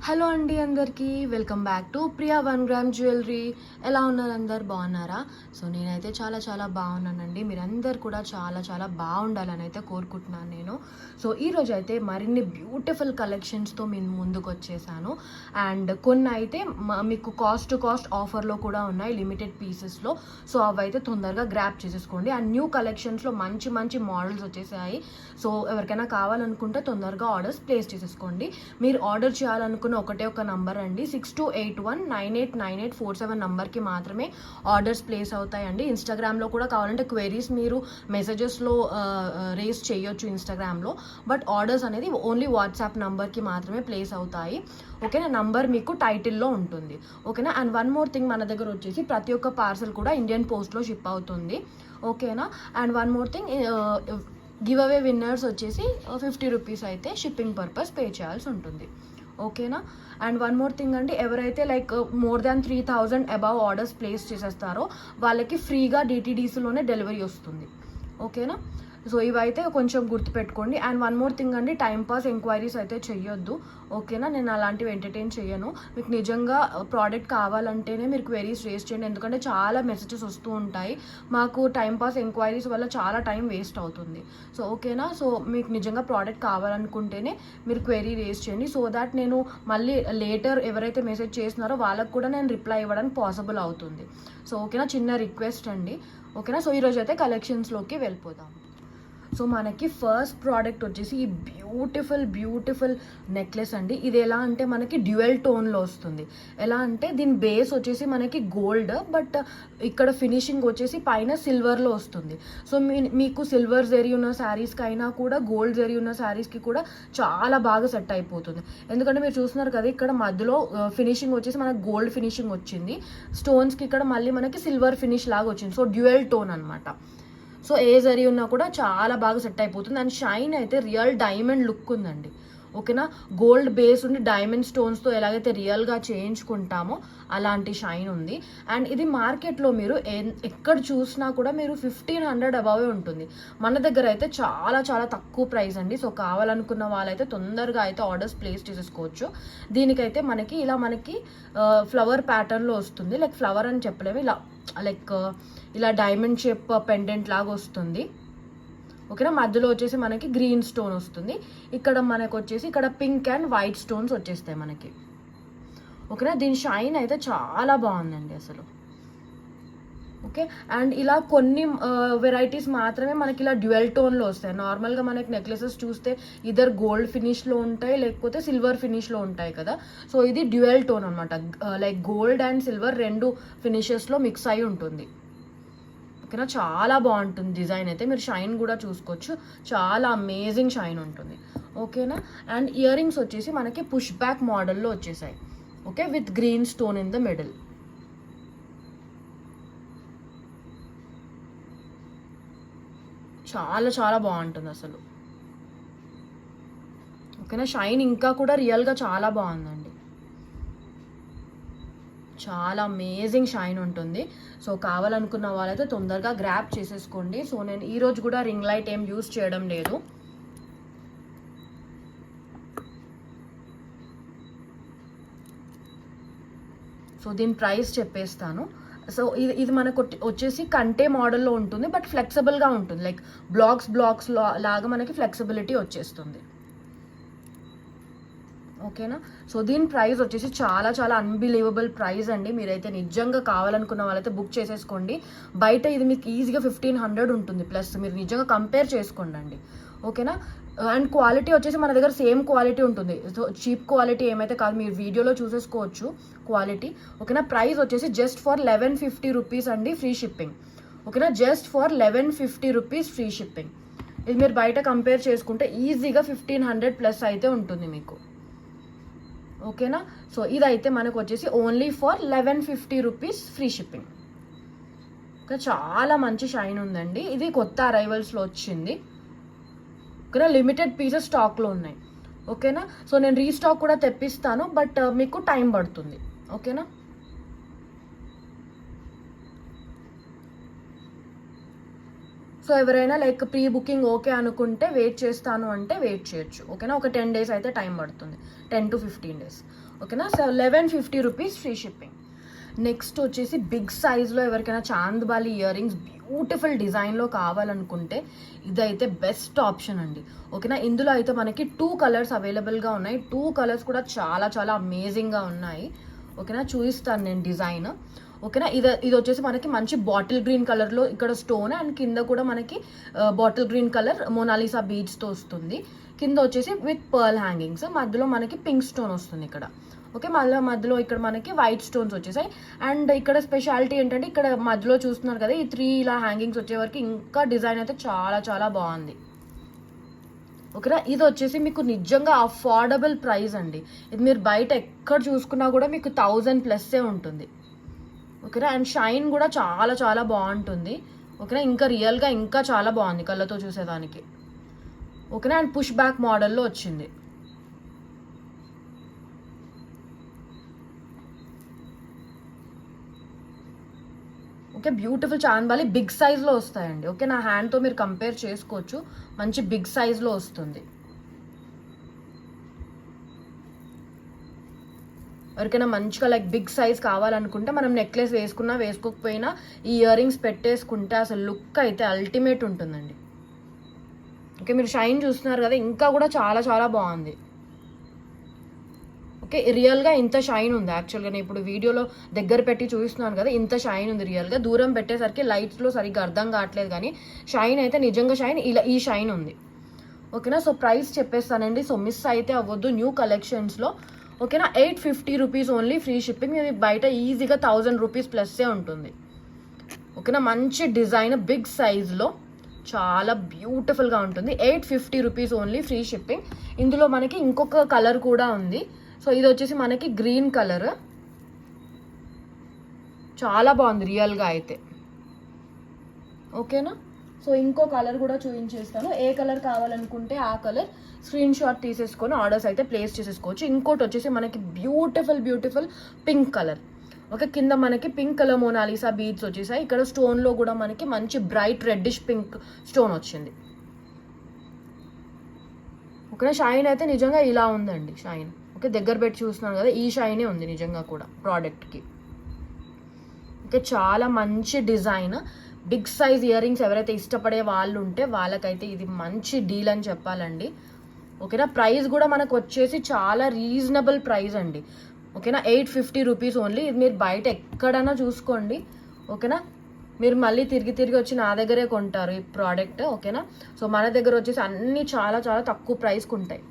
Hello అండి, అందరికీ welcome back to Priya 1 gram jewellery. ఎలా ఉన్నారు? అందరు బాగున్నారా? సో నేనైతే చాలా చాలా బాగున్నానండి. మీరందరు కూడా చాలా చాలా బాగుండాలని అయితే కోరుకుంటున్నాను నేను. సో ఈరోజు అయితే మరిన్ని బ్యూటిఫుల్ కలెక్షన్స్తో నేను ముందుకు వచ్చేసాను. అండ్ కొన్ని అయితే మీకు కాస్ట్ టు కాస్ట్ ఆఫర్లో కూడా ఉన్నాయి, లిమిటెడ్ పీసెస్లో. సో అవి అయితే తొందరగా గ్రాప్ చేసేసుకోండి. అండ్ న్యూ కలెక్షన్స్లో మంచి మంచి మోడల్స్ వచ్చేసాయి. సో ఎవరికైనా కావాలనుకుంటే తొందరగా ఆర్డర్స్ ప్లేస్ చేసేసుకోండి. మీరు ఆర్డర్ చేయాలనుకున్న ఒకటే ఒక నంబర్ అండి, 6281989847 నంబర్కి మాత్రమే ఆర్డర్స్ ప్లేస్ అవుతాయండి. ఇన్స్టాగ్రామ్లో కూడా కావాలంటే క్వెరీస్ మీరు మెసేజెస్లో రేస్ చేయొచ్చు ఇన్స్టాగ్రామ్లో. బట్ ఆర్డర్స్ అనేది ఓన్లీ వాట్సాప్ నంబర్కి మాత్రమే ప్లేస్ అవుతాయి. ఓకేనా? నంబర్ మీకు టైటిల్లో ఉంటుంది. ఓకేనా? అండ్ వన్ మోర్ థింగ్, మన దగ్గర వచ్చేసి ప్రతి ఒక్క పార్సల్ కూడా ఇండియన్ పోస్ట్లో షిప్ అవుతుంది. ఓకేనా? And one more thing, give away winners వచ్చేసి 50 రూపీస్ అయితే షిప్పింగ్ పర్పస్ పే చేయాల్సి ఉంటుంది. ఓకేనా? అండ్ వన్ మోర్ థింగ్ అండి, ఎవరైతే like more than 3000 above orders place చేసేస్తారో వాళ్ళకి ఫ్రీగా డిటీడీసీలోనే డెలివరీ వస్తుంది. ఓకేనా? సో ఇవైతే కొంచెం గుర్తుపెట్టుకోండి. అండ్ వన్ మోర్ థింగ్ అండి, టైంపాస్ ఎంక్వైరీస్ అయితే చెయ్యొద్దు. ఓకేనా? నేను అలాంటివి ఎంటర్టైన్ చేయను. మీకు నిజంగా ప్రోడక్ట్ కావాలంటేనే మీరు క్వెరీస్ రేస్ చేయండి, ఎందుకంటే చాలా మెసేజెస్ వస్తూ ఉంటాయి. మాకు టైంపాస్ ఎంక్వైరీస్ వల్ల చాలా టైం వేస్ట్ అవుతుంది. సో ఓకేనా? సో మీకు నిజంగా ప్రోడక్ట్ కావాలనుకుంటేనే మీరు క్వెరీ రేస్ చేయండి, సో దాట్ నేను మళ్ళీ లేటర్ ఎవరైతే మెసేజ్ చేస్తున్నారో వాళ్ళకు కూడా నేను రిప్లై ఇవ్వడానికి పాసిబుల్ అవుతుంది. సో ఓకేనా? చిన్న రిక్వెస్ట్ అండి. ఓకేనా? సో ఈరోజు అయితే కలెక్షన్స్లోకి వెళ్ళిపోదాం. సో మనకి ఫస్ట్ ప్రోడక్ట్ వచ్చేసి ఈ బ్యూటిఫుల్ నెక్లెస్ అండి. ఇది ఎలా అంటే మనకి డ్యూయల్ టోన్లో వస్తుంది. ఎలా అంటే దీని బేస్ వచ్చేసి మనకి గోల్డ్, బట్ ఇక్కడ ఫినిషింగ్ వచ్చేసి పైన సిల్వర్లో వస్తుంది. సో మీకు సిల్వర్ జరీ ఉన్న శారీస్కి అయినా కూడా గోల్డ్ జరీ ఉన్న శారీస్కి కూడా చాలా బాగా సెట్ అయిపోతుంది. ఎందుకంటే మీరు చూస్తున్నారు కదా, ఇక్కడ మధ్యలో ఫినిషింగ్ వచ్చేసి మనకి గోల్డ్ ఫినిషింగ్ వచ్చింది, స్టోన్స్కి ఇక్కడ మళ్ళీ మనకి సిల్వర్ ఫినిష్ లాగా వచ్చింది. సో డ్యూయల్ టోన్ అనమాట. సో ఏ జరీ ఉన్నా కూడా చాలా బాగా సెట్ అయిపోతుంది. అండ్ షైన్ అయితే రియల్ డైమండ్ లుక్ ఉందండి. ఓకేనా? గోల్డ్ బేస్ ఉండి డైమండ్ స్టోన్స్తో ఎలాగైతే రియల్గా చేయించుకుంటామో అలాంటి షైన్ ఉంది. అండ్ ఇది మార్కెట్లో మీరు ఎక్కడ చూసినా కూడా మీరు 1500 అబవే ఉంటుంది. మన దగ్గర అయితే చాలా చాలా తక్కువ ప్రైస్ అండి. సో కావాలనుకున్న వాళ్ళైతే తొందరగా అయితే ఆర్డర్స్ ప్లేస్ చేసేసుకోవచ్చు. దీనికైతే మనకి ఇలా ఫ్లవర్ ప్యాటర్న్లో వస్తుంది. లైక్ ఫ్లవర్ అని చెప్పలేము, ఇలా డైమండ్ షేప్ పెండెంట్ లాగా వస్తుంది. ఓకేనా? మధ్యలో వచ్చేసి మనకి గ్రీన్ స్టోన్ వస్తుంది. ఇక్కడ మనకు వచ్చేసి ఇక్కడ పింక్ అండ్ వైట్ స్టోన్స్ వచ్చేస్తాయి మనకి. ఓకేనా? దీని షైన్ అయితే చాలా బాగుందండి అసలు. ఓకే. అండ్ ఇలా కొన్ని వెరైటీస్ మాత్రమే మనకి ఇలా డ్యూయల్ టోన్లో వస్తాయి. నార్మల్గా మనకి నెక్లెసెస్ చూస్తే ఇద్దరు గోల్డ్ ఫినిష్లో ఉంటాయి, లేకపోతే సిల్వర్ ఫినిష్లో ఉంటాయి కదా. సో ఇది డ్యూయల్ టోన్ అనమాట. లైక్ గోల్డ్ అండ్ సిల్వర్ రెండు ఫినిషెస్లో మిక్స్ అయి ఉంటుంది. ఓకేనా? చాలా బాగుంటుంది డిజైన్ అయితే. మీరు షైన్ కూడా చూసుకోవచ్చు, చాలా అమేజింగ్ షైన్ ఉంటుంది. ఓకేనా? అండ్ ఇయర్ రింగ్స్ వచ్చేసి మనకి పుష్ బ్యాక్ మోడల్లో వచ్చేసాయి. Okay, with green stone in the middle. చాలా చాలా బాగుంటుంది అసలు. ఓకేనా? షైన్ ఇంకా కూడా రియల్గా చాలా బాగుందండి. చాలా అమేజింగ్ షైన్ ఉంటుంది. సో కావాలనుకున్న వాళ్ళైతే తొందరగా గ్రాప్ చేసేసుకోండి. సో నేను ఈరోజు కూడా రింగ్ లైట్ ఏం యూస్ చేయడం లేదు. సో దీని ప్రైస్ చెప్పేస్తాను. సో ఇది మనకు వచ్చేసి కంటే మోడల్లో ఉంటుంది, బట్ ఫ్లెక్సిబుల్గా ఉంటుంది. లైక్ బ్లాక్స్ లాగా మనకి ఫ్లెక్సిబిలిటీ వచ్చేస్తుంది. ఓకేనా? సో దీని ప్రైస్ వచ్చేసి చాలా చాలా అన్బిలీవబుల్ ప్రైస్ అండి. మీరైతే నిజంగా కావాలనుకున్న వాళ్ళైతే బుక్ చేసేసుకోండి. బయట ఇది మీకు ఈజీగా 1500 ఉంటుంది ప్లస్. మీరు నిజంగా కంపేర్ చేసుకోండి అండి. ఓకేనా? అండ్ క్వాలిటీ వచ్చేసి మన దగ్గర సేమ్ క్వాలిటీ ఉంటుంది. సో చీప్ క్వాలిటీ ఏమైతే కాదు, మీరు వీడియోలో చూసేసుకోవచ్చు క్వాలిటీ. ఓకేనా? ప్రైస్ వచ్చేసి జస్ట్ ఫర్ 1150 రూపీస్ అండి, ఫ్రీ షిప్పింగ్. ఓకేనా? Just for 1150 rupees free shipping. ఇది మీరు బయట కంపేర్ చేసుకుంటే ఈజీగా 1500 ప్లస్ అయితే ఉంటుంది మీకు. ఓకేనా? సో ఇదైతే మనకు వచ్చేసి only for 1150 rupees free shipping. Okay, చాలా మంచి షైన్ ఉందండి. ఇది కొత్త అరైవల్స్లో వచ్చింది. ఓకేనా? లిమిటెడ్ పీసెస్ స్టాక్లో ఉన్నాయి. ఓకేనా? సో నేను రీస్టాక్ కూడా తెప్పిస్తాను, బట్ మీకు టైం పడుతుంది. ఓకేనా? సో ఎవరైనా లైక్ ప్రీ బుకింగ్ ఓకే అనుకుంటే వెయిట్ చేస్తాను అంటే వెయిట్ చేయొచ్చు. ఓకేనా, ఒక 10 days అయితే టైం పడుతుంది, 10 to 15 days. ఓకేనా. So 1150 rupees free shipping. Next వచ్చేసి బిగ్ సైజ్లో ఎవరికైనా చాంద్బాలి ఇయర్ రింగ్స్ బ్యూటిఫుల్ డిజైన్లో కావాలనుకుంటే ఇదైతే బెస్ట్ ఆప్షన్ అండి. ఓకేనా, ఇందులో అయితే మనకి 2 కలర్స్ అవైలబుల్గా ఉన్నాయి. 2 కలర్స్ కూడా చాలా చాలా అమేజింగ్గా ఉన్నాయి. ఓకేనా, చూపిస్తాను నేను డిజైన్. ఓకేనా, ఇది వచ్చేసి మనకి మంచి బాటిల్ గ్రీన్ కలర్లో ఇక్కడ స్టోన్ అండ్ కింద కూడా మనకి బాటిల్ గ్రీన్ కలర్ మోనాలిసా బీడ్స్తో వస్తుంది. కింద వచ్చేసి విత్ పర్ల్ హ్యాంగింగ్స్, మధ్యలో మనకి పింక్ స్టోన్ వస్తుంది ఇక్కడ. ఓకే, మధ్యలో ఇక్కడ మనకి వైట్ స్టోన్స్ వచ్చేసాయి. అండ్ ఇక్కడ స్పెషాలిటీ ఏంటంటే ఇక్కడ మధ్యలో చూస్తున్నారు కదా, ఈ 3 ఇలా హ్యాంగింగ్స్ వచ్చే వరకు ఇంకా డిజైన్ అయితే చాలా చాలా బాగుంది. ఓకేనా, ఇది వచ్చేసి మీకు నిజంగా అఫోర్డబుల్ ప్రైస్ అండి. ఇది మీరు బయట ఎక్కడ చూసుకున్నా కూడా మీకు 1000+ ఉంటుంది. ఓకేనా, అండ్ షైన్ కూడా చాలా చాలా బాగుంటుంది. ఓకేనా, ఇంకా రియల్గా ఇంకా చాలా బాగుంది కళ్ళతో చూసేదానికి. ఓకేనా, అండ్ పుష్ బ్యాక్ మోడల్లో వచ్చింది. ఓకే, బ్యూటిఫుల్ చాంద్బాలి బిగ్ సైజ్లో వస్తాయండి. ఓకే, నా హ్యాండ్తో మీరు కంపేర్ చేసుకోవచ్చు, మంచి బిగ్ సైజ్లో వస్తుంది. ఎవరికైనా మంచిగా లైక్ బిగ్ సైజ్ కావాలనుకుంటే మనం నెక్లెస్ వేసుకున్నా వేసుకోకపోయినా ఈ ఇయర్ రింగ్స్ పెట్టేసుకుంటే అసలు లుక్ అయితే అల్టిమేట్ ఉంటుందండి. ఓకే, మీరు షైన్ చూస్తున్నారు కదా, ఇంకా కూడా చాలా చాలా బాగుంది. ఓకే, రియల్గా ఇంత షైన్ ఉంది. యాక్చువల్గా నేను ఇప్పుడు వీడియోలో దగ్గర పెట్టి చూపిస్తున్నాను కదా, ఇంత షైన్ ఉంది రియల్గా. దూరం పెట్టేసరికి లైట్స్లో సరిగ్గా అర్థం కావట్లేదు, కానీ షైన్ అయితే నిజంగా షైన్ ఇలా ఈ షైన్ ఉంది. ఓకేనా, సో ప్రైస్ చెప్పేస్తానండి, సో మిస్ అయితే అవ్వద్దు. న్యూ కలెక్షన్స్లో ఓకేనా, 850 రూపీస్ ఓన్లీ ఫ్రీ షిప్పింగ్. ఇది బయట ఈజీగా 1000 రూపీస్ ప్లస్సే ఉంటుంది. ఓకేనా, మంచి డిజైన్ బిగ్ సైజ్లో చాలా బ్యూటిఫుల్గా ఉంటుంది. 850 రూపీస్ ఓన్లీ ఫ్రీ షిప్పింగ్. ఇందులో మనకి ఇంకొక కలర్ కూడా ఉంది. సో ఇది వచ్చేసి మనకి గ్రీన్ కలర్, చాలా బాగుంది రియల్గా అయితే. ఓకేనా, సో ఇంకో కలర్ కూడా చూపించేస్తాను. ఏ కలర్ కావాలనుకుంటే ఆ కలర్ స్క్రీన్ షాట్ తీసేసుకొని ఆర్డర్స్ అయితే ప్లేస్ చేసేసుకోవచ్చు. ఇంకోటి వచ్చేసి మనకి బ్యూటిఫుల్ పింక్ కలర్. ఓకే, కింద మనకి పింక్ కలర్ మోనాలిసా బీడ్స్ వచ్చేసాయి. ఇక్కడ స్టోన్లో కూడా మనకి మంచి బ్రైట్ రెడ్డిష్ పింక్ స్టోన్ వచ్చింది. ఓకే, షైన్ అయితే నిజంగా ఇలా ఉందండి షైన్. ఓకే, దగ్గర పెట్టి చూస్తున్నాను కదా, ఈ షైనే ఉంది నిజంగా కూడా ప్రోడక్ట్కి. ఓకే, చాలా మంచి design. Big size earrings ఎవరైతే ఇష్టపడే వాళ్ళు ఉంటే వాళ్ళకైతే ఇది మంచి డీల్ అని చెప్పాలండి. ఓకేనా, ప్రైస్ కూడా మనకు వచ్చేసి చాలా రీజనబుల్ ప్రైస్ అండి. ఓకేనా, 850 రూపీస్ ఓన్లీ. ఇది మీరు బయట ఎక్కడైనా చూసుకోండి. ఓకేనా, మీరు మళ్ళీ తిరిగి వచ్చి నా దగ్గరే కొంటారు ఈ ప్రోడక్ట్. ఓకేనా, సో మన దగ్గర వచ్చేసి అన్నీ చాలా చాలా తక్కువ ప్రైస్కి ఉంటాయి.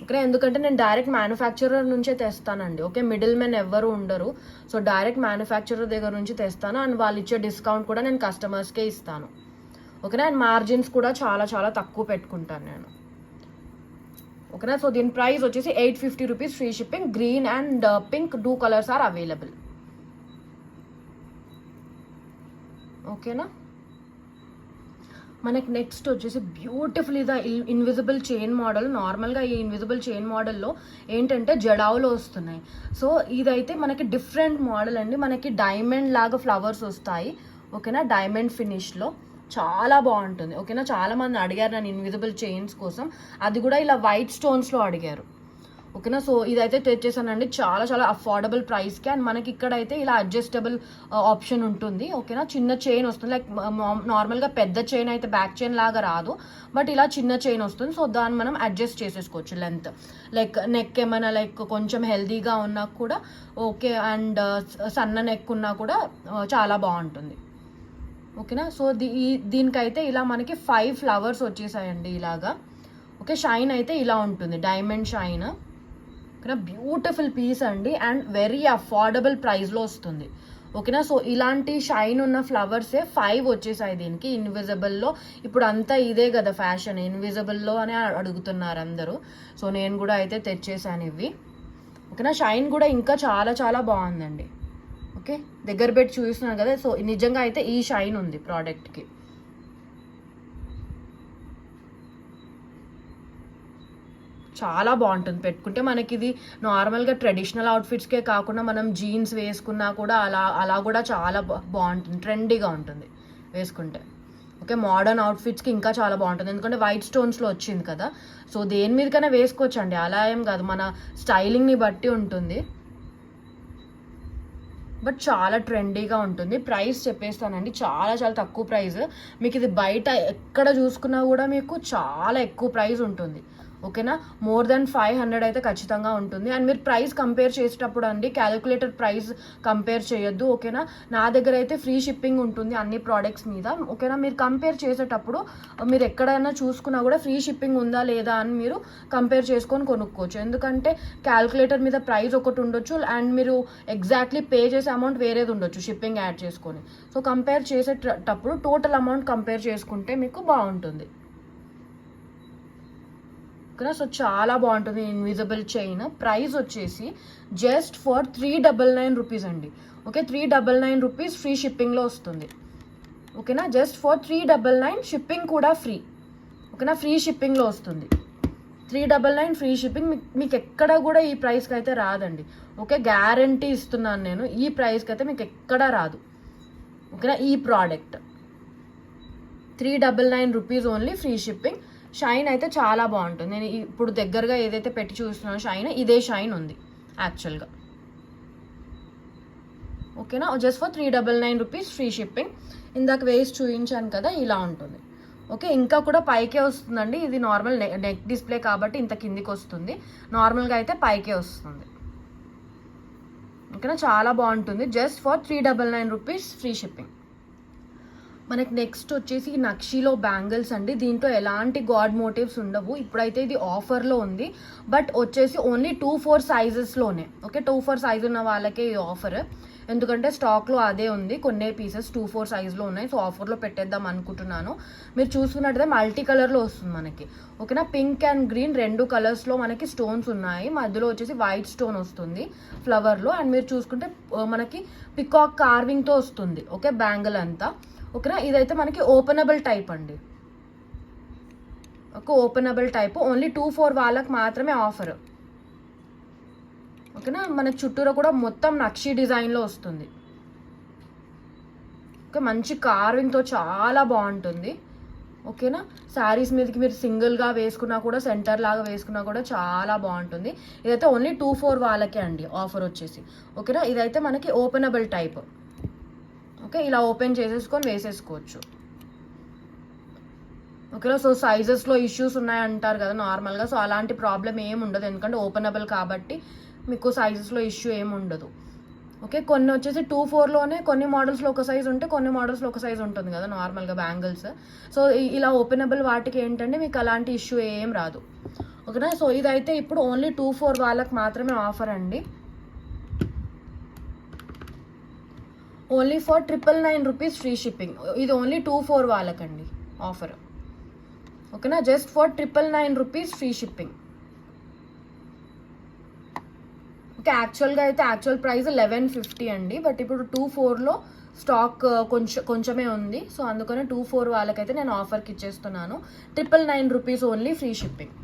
ఓకే, ఎందుకంటే నేను డైరెక్ట్ మ్యానుఫ్యాక్చరర్ నుంచే తెస్తానండి. ఓకే, మిడిల్ మెన్ ఎవ్వరు ఉండరు. సో డైరెక్ట్ మ్యానుఫ్యాక్చరర్ దగ్గర నుంచి తెస్తాను. అండ్ వాళ్ళు ఇచ్చే డిస్కౌంట్ కూడా నేను కస్టమర్స్కే ఇస్తాను. ఓకేనా, అండ్ మార్జిన్స్ కూడా చాలా చాలా తక్కువ పెట్టుకుంటాను నేను. ఓకేనా, సో దీని ప్రైస్ వచ్చేసి 850 rupees free shipping. Green and pink 2 colours are available. ఓకేనా, మనకి నెక్స్ట్ వచ్చేసి బ్యూటిఫుల్ ఇది ఇన్విజిబుల్ చైన్ మోడల్. నార్మల్గా ఈ ఇన్విజిబుల్ చైన్ మోడల్లో ఏంటంటే జడావులో వస్తున్నాయి. సో ఇదైతే మనకి డిఫరెంట్ మోడల్ అండి. మనకి డైమండ్ లాగా ఫ్లవర్స్ వస్తాయి. ఓకేనా, డైమండ్ ఫినిష్లో చాలా బాగుంటుంది. ఓకేనా, చాలామంది అడిగారు నన్ను ఇన్విజిబుల్ చైన్స్ కోసం, అది కూడా ఇలా వైట్ స్టోన్స్లో అడిగారు. ఓకేనా, సో ఇదైతే తెచ్చేసానండి చాలా చాలా అఫోర్డబుల్ ప్రైస్కి. అండ్ మనకి ఇక్కడైతే ఇలా అడ్జస్టబుల్ ఆప్షన్ ఉంటుంది. ఓకేనా, చిన్న చైన్ వస్తుంది. లైక్ నార్మల్గా పెద్ద చైన్ అయితే బ్యాక్ చైన్ లాగా రాదు, బట్ ఇలా చిన్న చైన్ వస్తుంది. సో దాన్ని మనం అడ్జస్ట్ చేసేసుకోవచ్చు లెంత్. లైక్ నెక్ ఏమైనా లైక్ కొంచెం హెల్దీగా ఉన్నా కూడా ఓకే, అండ్ సన్న నెక్ ఉన్నా కూడా చాలా బాగుంటుంది. ఓకేనా, సో దీనికైతే ఇలా మనకి 5 ఫ్లవర్స్ వచ్చేసాయండి ఇలాగా. ఓకే, షైన్ అయితే ఇలా ఉంటుంది, డైమండ్ షైన్. ఓకేనా, బ్యూటిఫుల్ పీస్ అండి అండ్ వెరీ అఫోర్డబుల్ ప్రైస్లో వస్తుంది. ఓకేనా, సో ఇలాంటి షైన్ ఉన్న ఫ్లవర్సే 5 వచ్చేసాయి దీనికి. ఇన్విజిబుల్లో ఇప్పుడు అంతా ఇదే కదా ఫ్యాషన్, ఇన్విజిబుల్లో అని అడుగుతున్నారు అందరూ. సో నేను కూడా అయితే తెచ్చేసాను ఇవి. ఓకేనా, షైన్ కూడా ఇంకా చాలా చాలా బాగుందండి. ఓకే, దగ్గర పెట్టి చూస్తున్నాను కదా, సో నిజంగా అయితే ఈ షైన్ ఉంది ప్రోడక్ట్కి. చాలా బాగుంటుంది పెట్టుకుంటే. మనకి ఇది నార్మల్గా ట్రెడిషనల్ అవుట్ఫిట్స్కే కాకుండా మనం జీన్స్ వేసుకున్నా కూడా అలా కూడా చాలా బాగుంటుంది, ట్రెండీగా ఉంటుంది వేసుకుంటే. ఓకే, మోడర్న్ అవుట్ఫిట్స్కి ఇంకా చాలా బాగుంటుంది, ఎందుకంటే వైట్ స్టోన్స్లో వచ్చింది కదా. సో దేని మీదకైనా వేసుకోవచ్చండి, అలా ఏం కాదు, మన స్టైలింగ్ని బట్టి ఉంటుంది. బట్ చాలా ట్రెండీగా ఉంటుంది. ప్రైస్ చెప్పేస్తానండి, చాలా చాలా తక్కువ ప్రైస్. మీకు ఇది బయట ఎక్కడ చూసుకున్నా కూడా మీకు చాలా ఎక్కువ ప్రైస్ ఉంటుంది. ఓకేనా, మోర్ దెన్ 500 అయితే ఖచ్చితంగా ఉంటుంది. అండ్ మీరు ప్రైస్ కంపేర్ చేసేటప్పుడు అండి క్యాలిక్యులేటర్ ప్రైస్ కంపేర్ చేయొద్దు. ఓకేనా, నా దగ్గర అయితే ఫ్రీ షిప్పింగ్ ఉంటుంది అన్ని ప్రోడక్ట్స్ మీద. ఓకేనా, మీరు కంపేర్ చేసేటప్పుడు మీరు ఎక్కడైనా చూసుకున్నా కూడా ఫ్రీ షిప్పింగ్ ఉందా లేదా అని మీరు కంపేర్ చేసుకొని కొనుక్కోవచ్చు. ఎందుకంటే క్యాలిక్యులేటర్ మీద ప్రైస్ ఒకటి ఉండొచ్చు అండ్ మీరు ఎగ్జాక్ట్లీ పే చేసే అమౌంట్ వేరేది ఉండొచ్చు షిప్పింగ్ యాడ్ చేసుకొని. సో కంపేర్ చేసేటప్పుడు టోటల్ అమౌంట్ కంపేర్ చేసుకుంటే మీకు బాగుంటుంది. సో చాలా బాగుంటుంది. ఇన్విజిబుల్ చైన్ ప్రైస్ వచ్చేసి జస్ట్ ఫర్ 399 రూపీస్ అండి. ఓకే, 399 రూపీస్ ఫ్రీ షిప్పింగ్లో వస్తుంది. ఓకేనా, జస్ట్ ఫర్ 399, షిప్పింగ్ కూడా ఫ్రీ. ఓకేనా, ఫ్రీ షిప్పింగ్లో వస్తుంది. 399 ఫ్రీ షిప్పింగ్. మీకు ఎక్కడ కూడా ఈ ప్రైస్కి అయితే రాదండి. ఓకే, గ్యారంటీ ఇస్తున్నాను నేను, ఈ ప్రైస్కి అయితే మీకు ఎక్కడా రాదు. ఓకేనా, ఈ product 399 rupees only, free shipping. Shine అయితే చాలా బాగుంటుంది. నేను ఇప్పుడు దగ్గరగా ఏదైతే పెట్టి చూస్తున్నానో షైన్, ఇదే షైన్ ఉంది యాక్చువల్గా. ఓకేనా, just for 399 rupees free shipping. ఇందాక వేసి చూపించాను కదా, ఇలా ఉంటుంది. ఓకే, ఇంకా కూడా పైకే వస్తుందండి. ఇది నార్మల్ నెక్ డిస్ప్లే కాబట్టి ఇంత కిందికి వస్తుంది, నార్మల్గా అయితే పైకే వస్తుంది. ఓకేనా, చాలా బాగుంటుంది. Just for 399 rupees free shipping. మనకి నెక్స్ట్ వచ్చేసి నక్షీలో బ్యాంగిల్స్ అండి. దీంట్లో ఎలాంటి గాడ్ మోటివ్స్ ఉండవు. ఇప్పుడైతే ఇది ఆఫర్లో ఉంది, బట్ వచ్చేసి ఓన్లీ 2-4 సైజెస్లోనే. ఓకే, 2-4 సైజ్ ఉన్న వాళ్ళకే ఈ ఆఫర్, ఎందుకంటే స్టాక్లో అదే ఉంది. కొన్ని పీసెస్ 2-4 సైజ్లో ఉన్నాయి. సో ఆఫర్లో పెట్టేద్దాం అనుకుంటున్నాను. మీరు చూసుకున్నట్టయితే మల్టీ కలర్లో వస్తుంది మనకి. ఓకేనా, పింక్ అండ్ గ్రీన్ 2 కలర్స్లో మనకి స్టోన్స్ ఉన్నాయి. మధ్యలో వచ్చేసి వైట్ స్టోన్ వస్తుంది ఫ్లవర్లో. అండ్ మీరు చూసుకుంటే మనకి పికాక్ కార్వింగ్తో వస్తుంది. ఓకే, బ్యాంగిల్ అంతా. ఓకేనా, ఇదైతే మనకి ఓపెనబుల్ టైప్ అండి. ఒక ఓపెనబుల్ టైప్, ఓన్లీ 2-4 వాళ్ళకి మాత్రమే ఆఫర్. ఓకేనా, మనకి చుట్టూరా కూడా మొత్తం నక్షి డిజైన్లో వస్తుంది. ఓకే, మంచి కార్వింగ్తో చాలా బాగుంటుంది. ఓకేనా, శారీస్ మీదకి మీరు సింగిల్గా వేసుకున్నా కూడా, సెంటర్ లాగా వేసుకున్నా కూడా చాలా బాగుంటుంది. ఇదైతే ఓన్లీ 2-4 వాళ్ళకే అండి ఆఫర్ వచ్చేసి. ఓకేనా, ఇదైతే మనకి ఓపెనబుల్ టైప్. ఓకే, ఇలా ఓపెన్ చేసేసుకొని వేసేసుకోవచ్చు. ఓకేనా, సో సైజెస్లో ఇష్యూస్ ఉన్నాయంటారు కదా నార్మల్గా, సో అలాంటి ప్రాబ్లం ఏమి ఉండదు, ఎందుకంటే ఓపెనబుల్ కాబట్టి మీకు సైజెస్లో ఇష్యూ ఏమి ఉండదు. ఓకే, కొన్ని వచ్చేసి 2-4లోనే కొన్ని మోడల్స్లో ఒక సైజ్ ఉంటే కొన్ని మోడల్స్లో ఒక సైజ్ ఉంటుంది కదా నార్మల్గా బ్యాంగిల్స్. సో ఇలా ఓపెనబుల్ వాటికి ఏంటంటే మీకు అలాంటి ఇష్యూ ఏం రాదు. ఓకేనా, సో ఇదైతే ఇప్పుడు ఓన్లీ 2-4 వాళ్ళకి మాత్రమే ఆఫర్ అండి. Only for 999 rupees free shipping. ఇది ఓన్లీ 2-4 వాళ్ళకండి ఆఫర్. ఓకేనా, just for 999 rupees free shipping. Okay, యాక్చువల్గా అయితే యాక్చువల్ ప్రైస్ 1150 అండి, బట్ ఇప్పుడు 2-4లో స్టాక్ కొంచెమే ఉంది. సో అందుకనే 2-4 వాళ్ళకైతే నేను ఆఫర్కి ఇచ్చేస్తున్నాను. 999 రూపీస్ ఓన్లీ, ఫ్రీ షిప్పింగ్.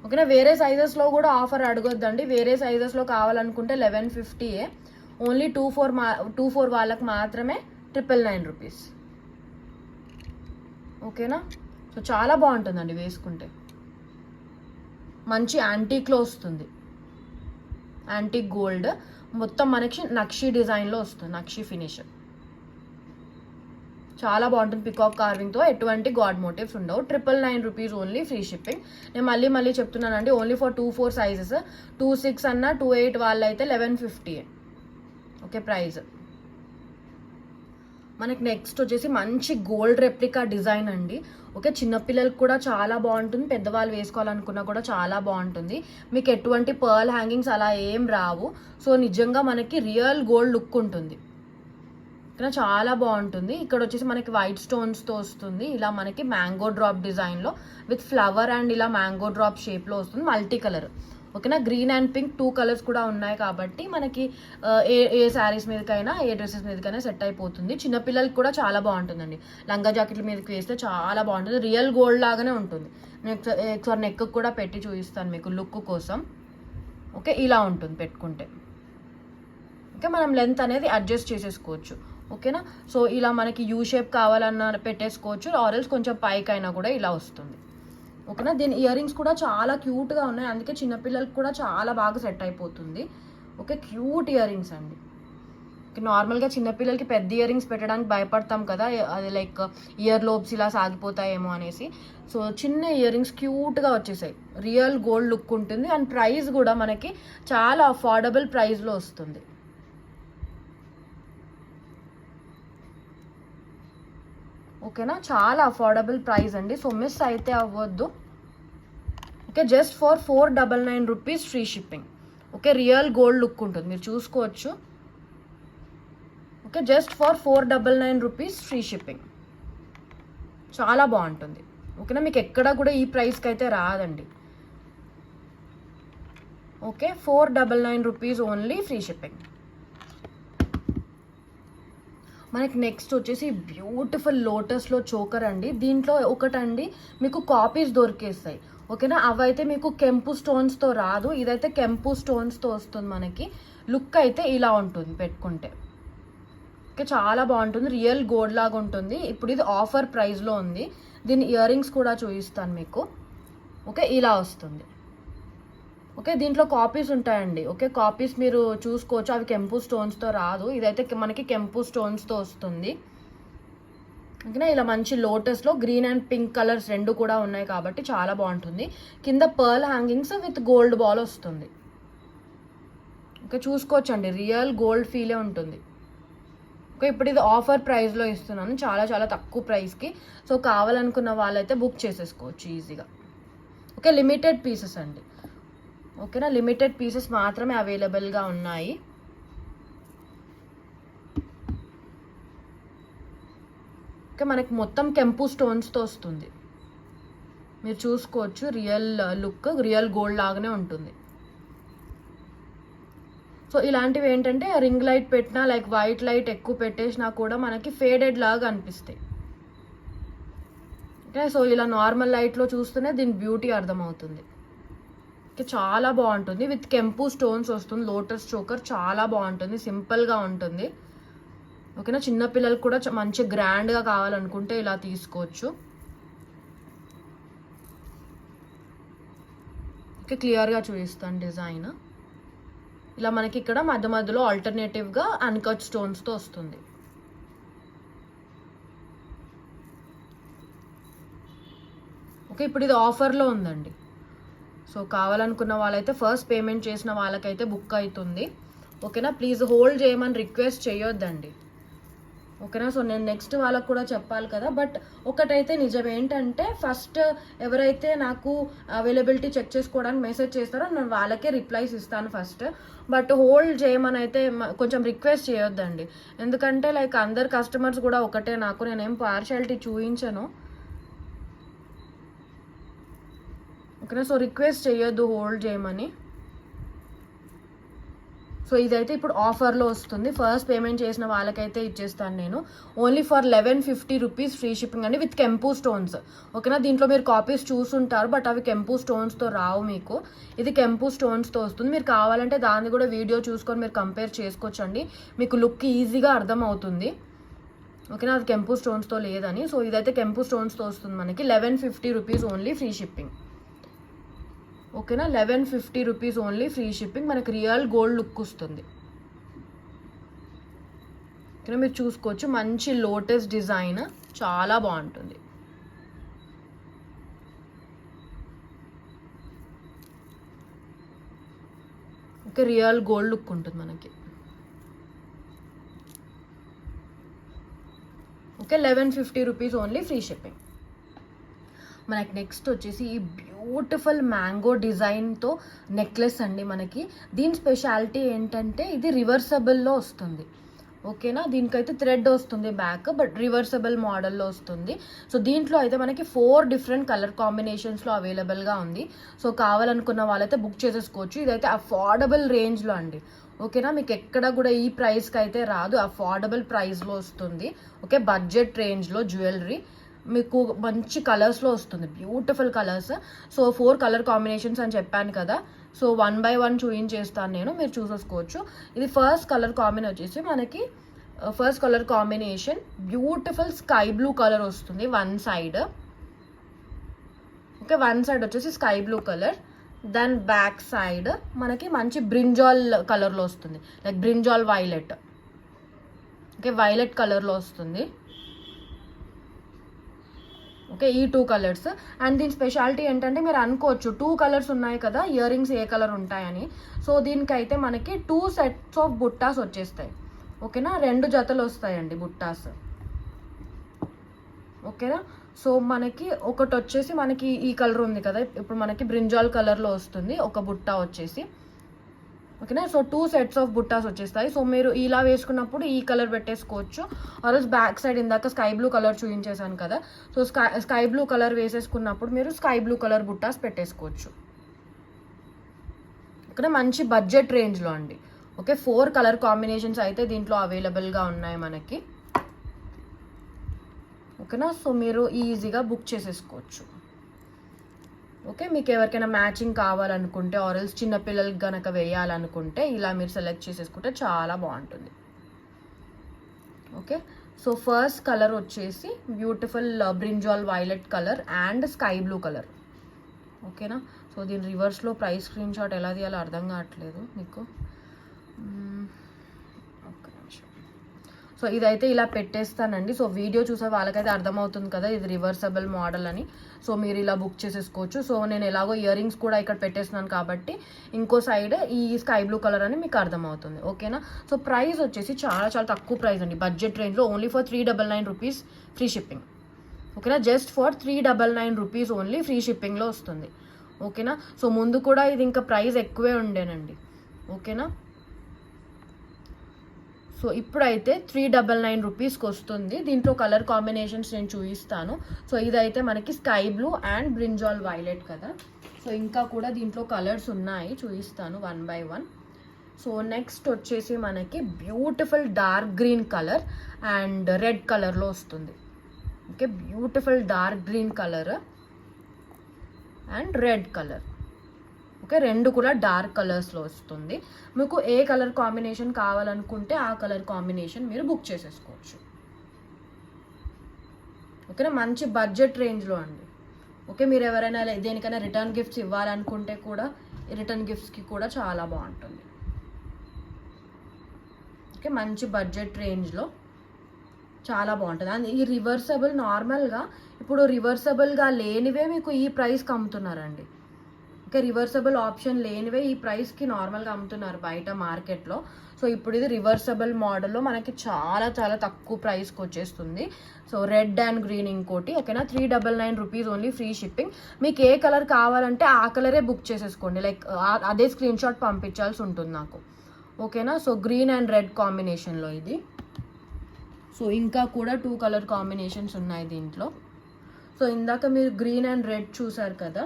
ఓకేనా, వేరే సైజెస్లో కూడా ఆఫర్ అడగొద్దండి. వేరే సైజెస్లో కావాలనుకుంటే 1150ఏ. ఓన్లీ 2-4 వాళ్ళకి మాత్రమే 999 రూపీస్. ఓకేనా, సో చాలా బాగుంటుందండి వేసుకుంటే. మంచి యాంటీక్లో వస్తుంది, యాంటీక్ గోల్డ్ మొత్తం మనకి నక్షి డిజైన్లో వస్తుంది, నక్షి ఫినిష్. చాలా బాగుంటుంది, పికాక్ కార్వింగ్తో, ఎటువంటి గాడ్ మోటివ్స్ ఉండవు. 999 రూపీస్ ఓన్లీ, ఫ్రీ షిప్పింగ్. నేను మళ్ళీ చెప్తున్నానండి, ఓన్లీ ఫర్ 2-4 సైజెస్. 2-6 అన్నా 2-8 వాళ్ళు అయితే 1150. Okay, price. మనకి నెక్స్ట్ వచ్చేసి మంచి గోల్డ్ రెప్లికా డిజైన్ అండి. ఓకే, చిన్నపిల్లలకు కూడా చాలా బాగుంటుంది, పెద్దవాళ్ళు వేసుకోవాలనుకున్నా కూడా చాలా బాగుంటుంది. మీకు ఎటువంటి పర్ల్ హ్యాంగింగ్స్ అలా ఏం రావు. సో నిజంగా మనకి రియల్ గోల్డ్ లుక్ ఉంటుంది. ఇక్కడ చాలా బాగుంటుంది. ఇక్కడ వచ్చేసి మనకి వైట్ స్టోన్స్తో వస్తుంది. ఇలా మనకి మ్యాంగో డ్రాప్ డిజైన్లో విత్ ఫ్లవర్ అండ్ ఇలా మ్యాంగో డ్రాప్ షేప్లో వస్తుంది, మల్టీ కలర్. ఓకేనా. గ్రీన్ అండ్ పింక్ 2 కలర్స్ కూడా ఉన్నాయి కాబట్టి మనకి ఏ శారీస్ మీదకైనా ఏ డ్రెస్సెస్ మీదకైనా సెట్ అయిపోతుంది. చిన్నపిల్లలకి కూడా చాలా బాగుంటుందండి. లంగా జాకెట్ల మీదకి వేస్తే చాలా బాగుంటుంది. రియల్ గోల్డ్ లాగానే ఉంటుంది. నేను ఒకసారి నెక్ కూడా పెట్టి చూపిస్తాను మీకు లుక్ కోసం. ఓకే, ఇలా ఉంటుంది పెట్టుకుంటే. ఓకే, మనం లెంత్ అనేది అడ్జస్ట్ చేసేసుకోవచ్చు. ఓకేనా. సో ఇలా మనకి యూ షేప్ కావాలన్నా పెట్టేసుకోవచ్చు, ఆరెల్స్ కొంచెం పైకైనా కూడా ఇలా వస్తుంది. ఓకేనా. దీని ఇయర్ రింగ్స్ కూడా చాలా క్యూట్గా ఉన్నాయి, అందుకే చిన్నపిల్లలకి కూడా చాలా బాగా సెట్ అయిపోతుంది. ఓకే, క్యూట్ ఇయర్ రింగ్స్ అండి. నార్మల్గా చిన్నపిల్లలకి పెద్ద ఇయర్ రింగ్స్ పెట్టడానికి భయపడతాం కదా, అది లైక్ ఇయర్ లోబ్స్ ఇలా సాగిపోతాయేమో అనేసి. సో చిన్న ఇయర్ రింగ్స్ క్యూట్గా వచ్చేసాయి. రియల్ గోల్డ్ లుక్ ఉంటుంది. అండ్ ప్రైస్ కూడా మనకి చాలా అఫోర్డబుల్ ప్రైస్లో వస్తుంది. ఓకేనా, చాలా అఫోర్డబుల్ ప్రైస్ అండి. సో మిస్ అయితే అవ్వద్దు. Okay, just for 499 rupees free shipping. Okay, real gold look ఉంటుంది, మీరు చూసుకోవచ్చు. Okay, just for 499 rupees free shipping. చాలా బాగుంటుంది. ఓకేనా, మీకు ఎక్కడ కూడా ఈ ప్రైస్కి అయితే రాదండి. Okay, 499 rupees only free shipping. మనకి నెక్స్ట్ వచ్చేసి బ్యూటిఫుల్ లోటస్లో చోకర్ అండి. దీంట్లో ఒకటండి మీకు కాపీస్ దొరికేస్తాయి. ఓకేనా, అవైతే మీకు కెంపు స్టోన్స్తో రాదు, ఇదైతే కెంపు స్టోన్స్తో వస్తుంది. మనకి లుక్ అయితే ఇలా ఉంటుంది పెట్టుకుంటే. ఓకే, చాలా బాగుంటుంది. రియల్ గోల్డ్ లాగా ఉంటుంది. ఇప్పుడు ఇది ఆఫర్ ప్రైస్లో ఉంది. దీని ఇయర్ రింగ్స్ కూడా చూపిస్తాను మీకు. ఓకే, ఇలా వస్తుంది. ఓకే, దీంట్లో కాపీస్ ఉంటాయండి. ఓకే, కాపీస్ మీరు చూసుకోవచ్చు, అవి కెంపు స్టోన్స్తో రాదు, ఇదైతే మనకి కెంపు స్టోన్స్తో వస్తుంది. ఓకేనా, ఇలా మంచి లోటస్లో గ్రీన్ అండ్ పింక్ కలర్స్ 2 కూడా ఉన్నాయి కాబట్టి చాలా బాగుంటుంది. కింద pearl hangings with gold ball వస్తుంది. ఓకే, చూసుకోవచ్చండి, రియల్ గోల్డ్ ఫీలే ఉంటుంది. ఓకే, ఇప్పుడు ఇది ఆఫర్ ప్రైస్లో ఇస్తున్నాను, చాలా చాలా తక్కువ ప్రైస్కి. సో కావాలనుకున్న వాళ్ళైతే బుక్ చేసేసుకోవచ్చు ఈజీగా. ఓకే, లిమిటెడ్ పీసెస్ అండి. ఓకేనా, లిమిటెడ్ పీసెస్ మాత్రమే అవైలబుల్గా ఉన్నాయి. ఓకే, మనకి మొత్తం కెంపు స్టోన్స్తో వస్తుంది, మీరు చూసుకోవచ్చు. రియల్ లుక్ రియల్ గోల్డ్ లాగానే ఉంటుంది. సో ఇలాంటివి ఏంటంటే రింగ్ లైట్ పెట్టినా లైక్ వైట్ లైట్ ఎక్కువ పెట్టేసినా కూడా మనకి ఫేడెడ్ లాగా అనిపిస్తాయి. ఓకే, సో ఇలా నార్మల్ లైట్లో చూస్తేనే దీని బ్యూటీ అర్థమవుతుంది. చాలా బాగుంటుంది. విత్ కెంపు స్టోన్స్ వస్తుంది. లోటస్ చోకర్ చాలా బాగుంటుంది, సింపుల్గా ఉంటుంది. ఓకేనా, చిన్నపిల్లలకు కూడా మంచి గ్రాండ్గా కావాలనుకుంటే ఇలా తీసుకోవచ్చు. ఓకే, క్లియర్గా చూపిస్తాను డిజైన్. ఇలా మనకి ఇక్కడ మధ్య మధ్యలో ఆల్టర్నేటివ్గా అన్కట్ స్టోన్స్తో వస్తుంది. ఓకే, ఇప్పుడు ఇది ఆఫర్లో ఉందండి. సో కావాలనుకున్న వాళ్ళైతే ఫస్ట్ పేమెంట్ చేసిన వాళ్ళకైతే బుక్ అవుతుంది. ఓకేనా, ప్లీజ్ హోల్డ్ చేయమని రిక్వెస్ట్ చేయొద్దండి. ఓకేనా, సో నేను నెక్స్ట్ వాళ్ళకు కూడా చెప్పాలి కదా. బట్ ఒకటైతే నిజం ఏంటంటే ఫస్ట్ ఎవరైతే నాకు అవైలబిలిటీ చెక్ చేసుకోవడానికి మెసేజ్ చేస్తారో నేను వాళ్ళకే రిప్లైస్ ఇస్తాను ఫస్ట్. బట్ హోల్డ్ చేయమని అయితే కొంచెం రిక్వెస్ట్ చేయొద్దండి. ఎందుకంటే లైక్ అందరు కస్టమర్స్ కూడా ఒకటే, నాకు నేనేం పార్షాలిటీ చూపించను. ఓకేనా, సో రిక్వెస్ట్ చేయొద్దు హోల్డ్ చేయమని. సో ఇదైతే ఇప్పుడు ఆఫర్లో వస్తుంది. ఫస్ట్ పేమెంట్ చేసిన వాళ్ళకైతే ఇచ్చేస్తాను నేను. Only for 1150 rupees free shipping అండి, విత్ కెంపు స్టోన్స్. ఓకేనా, దీంట్లో మీరు కాపీస్ చూసుంటారు బట్ అవి కెంపు స్టోన్స్తో రావు మీకు. ఇది కెంపు స్టోన్స్తో వస్తుంది. మీరు కావాలంటే దాన్ని కూడా వీడియో చూసుకొని మీరు కంపేర్ చేసుకోవచ్చండి, మీకు లుక్ ఈజీగా అర్థమవుతుంది. ఓకేనా, అది కెంపు స్టోన్స్తో లేదని. సో ఇదైతే కెంపు స్టోన్స్తో వస్తుంది మనకి. 1150 రూపీస్ ఓన్లీ ఫ్రీ షిప్పింగ్. ఓకేనా, 1150 రూపీస్ ఓన్లీ ఫ్రీ షిప్పింగ్. మనకి రియల్ గోల్డ్ లుక్ వస్తుంది. ఓకేనా, మీరు చూసుకోవచ్చు, మంచి లోటస్ డిజైన్ చాలా బాగుంటుంది. ఓకే, రియల్ గోల్డ్ లుక్ ఉంటుంది మనకి. Okay, 1150 rupees only free shipping. మనకి నెక్స్ట్ వచ్చేసి ఈ బ్యూటిఫుల్ మ్యాంగో డిజైన్తో నెక్లెస్ అండి. మనకి దీని స్పెషాలిటీ ఏంటంటే ఇది రివర్సబుల్లో వస్తుంది. ఓకేనా. దీనికైతే థ్రెడ్ వస్తుంది బ్యాక్, బట్ రివర్సబుల్ మోడల్లో వస్తుంది. సో దీంట్లో అయితే మనకి 4 డిఫరెంట్ కలర్ కాంబినేషన్స్లో అవైలబుల్గా ఉంది. సో కావాలనుకున్న వాళ్ళైతే బుక్ చేసేసుకోవచ్చు. ఇదైతే అఫోర్డబుల్ రేంజ్లో అండి. ఓకేనా, మీకు ఎక్కడ కూడా ఈ ప్రైస్కి అయితే రాదు, అఫోర్డబుల్ ప్రైస్లో వస్తుంది. ఓకే, బడ్జెట్ రేంజ్లో జ్యువెలరీ మీకు మంచి కలర్స్లో వస్తుంది, beautiful colours. So 4 colour combinations అని చెప్పాను కదా. సో 1 by 1 చూపించేస్తాను నేను, మీరు చూసేసుకోవచ్చు. ఇది ఫస్ట్ కలర్ కాంబినేషన్ వచ్చేసి మనకి first colour combination beautiful sky blue colour వస్తుంది one side. Okay, one side వచ్చేసి sky blue colour. Then back side మనకి మంచి బ్రింజాల్ కలర్లో వస్తుంది, like brinjal violet. Okay, violet కలర్లో వస్తుంది. ఓకే, ఈ 2 కలర్స్. అండ్ దీని స్పెషాలిటీ ఏంటంటే మీరు అనుకోవచ్చు 2 కలర్స్ ఉన్నాయి కదా, ఇయర్ రింగ్స్ ఏ కలర్ ఉంటాయని. సో దీనికైతే మనకి 2 sets ఆఫ్ బుట్టాస్ వచ్చేస్తాయి. ఓకేనా, 2 జతలు వస్తాయండి బుట్టాస్. ఓకేనా, సో మనకి ఒకటి వచ్చేసి మనకి ఈ కలర్ ఉంది కదా, ఇప్పుడు మనకి బ్రింజాల్ కలర్లో వస్తుంది ఒక బుట్ట వచ్చేసి. ఓకేనా, సో 2 sets ఆఫ్ బుట్టాస్ వచ్చేస్తాయి. సో మీరు ఇలా వేసుకున్నప్పుడు ఈ కలర్ పెట్టేసుకోవచ్చు. ఆర్ఎల్స్ బ్యాక్ సైడ్ ఇందాక స్కై బ్లూ కలర్ చూపించేసాను కదా, సో స్కై బ్లూ కలర్ వేసేసుకున్నప్పుడు మీరు స్కై బ్లూ కలర్ బుట్టాస్ పెట్టేసుకోవచ్చు. ఓకేనా, మంచి బడ్జెట్ రేంజ్లో అండి. ఓకే, 4 కలర్ కాంబినేషన్స్ అయితే దీంట్లో అవైలబుల్గా ఉన్నాయి మనకి. ఓకేనా, సో మీరు ఈజీగా బుక్ చేసేసుకోవచ్చు. ఓకే, మీకు ఎవరికైనా మ్యాచింగ్ కావాలనుకుంటే ఆర్ఎల్స్ చిన్నపిల్లలకి కనుక వేయాలనుకుంటే ఇలా మీరు సెలెక్ట్ చేసేసుకుంటే చాలా బాగుంటుంది. ఓకే, సో ఫస్ట్ కలర్ వచ్చేసి beautiful brinjal violet colour and sky blue colour. ఓకేనా, సో దీని రివర్స్లో ప్రైస్ స్క్రీన్ షాట్ ఎలా తీయాలో అర్థం కావట్లేదు మీకు. సో ఇదైతే ఇలా పెట్టేస్తానండి. సో వీడియో చూసే వాళ్ళకైతే అర్థమవుతుంది కదా ఇది రివర్సబుల్ మోడల్ అని. సో మీరు ఇలా బుక్ చేసేసుకోవచ్చు. సో నేను ఎలాగో ఇయర్ రింగ్స్ కూడా ఇక్కడ పెట్టేస్తున్నాను కాబట్టి ఇంకో సైడ్ ఈ స్కై బ్లూ కలర్ అని మీకు అర్థమవుతుంది. ఓకేనా, సో ప్రైస్ వచ్చేసి చాలా చాలా తక్కువ ప్రైస్ అండి, బడ్జెట్ రేంజ్లో. Only for 399 rupees free shipping. ఓకేనా, just for 399 rupees only free షిప్పింగ్లో వస్తుంది. ఓకేనా, సో ముందు కూడా ఇది ఇంకా ప్రైస్ ఎక్కువే ఉండేనండి. ఓకేనా, సో ఇప్పుడైతే 399 రూపీస్కి వస్తుంది. దీంట్లో కలర్ కాంబినేషన్స్ నేను చూపిస్తాను. సో ఇదైతే మనకి sky blue and brinjal violet కదా. సో ఇంకా కూడా దీంట్లో కలర్స్ ఉన్నాయి, చూపిస్తాను 1 by 1. సో నెక్స్ట్ వచ్చేసి మనకి beautiful dark green colour and red కలర్లో వస్తుంది. Okay, beautiful dark green colour and red colour. Okay, 2 కూడా డార్క్ కలర్స్లో వస్తుంది. మీకు ఏ కలర్ కాంబినేషన్ కావాలనుకుంటే ఆ కలర్ కాంబినేషన్ మీరు బుక్ చేసేసుకోవచ్చు. ఓకేనా, మంచి బడ్జెట్ రేంజ్లో అండి. ఓకే, మీరు ఎవరైనా దేనికైనా రిటర్న్ గిఫ్ట్స్ ఇవ్వాలనుకుంటే కూడా రిటర్న్ గిఫ్ట్స్కి కూడా చాలా బాగుంటుంది. ఓకే, మంచి బడ్జెట్ రేంజ్లో చాలా బాగుంటుంది. అండ్ ఈ రివర్సబుల్ నార్మల్గా ఇప్పుడు రివర్సబుల్గా లేనివే మీకు ఈ ప్రైస్కి అమ్ముతున్నారండి. ఓకే, రివర్సబుల్ ఆప్షన్ లేనివే ఈ ప్రైస్కి నార్మల్గా అమ్ముతున్నారు బయట మార్కెట్లో. సో ఇప్పుడు ఇది రివర్సబుల్ మోడల్లో మనకి చాలా చాలా తక్కువ ప్రైస్కి వచ్చేస్తుంది. సో రెడ్ అండ్ గ్రీన్ ఇంకోటి. ఓకేనా, 399 రూపీస్ ఓన్లీ ఫ్రీ షిప్పింగ్. మీకు ఏ కలర్ కావాలంటే ఆ కలరే బుక్ చేసేసుకోండి, లైక్ అదే స్క్రీన్ షాట్ పంపించాల్సి ఉంటుంది నాకు. ఓకేనా, సో గ్రీన్ అండ్ రెడ్ కాంబినేషన్లో ఇది. సో ఇంకా కూడా 2 కలర్ కాంబినేషన్స్ ఉన్నాయి దీంట్లో. సో ఇందాక మీరు గ్రీన్ అండ్ రెడ్ చూసారు కదా,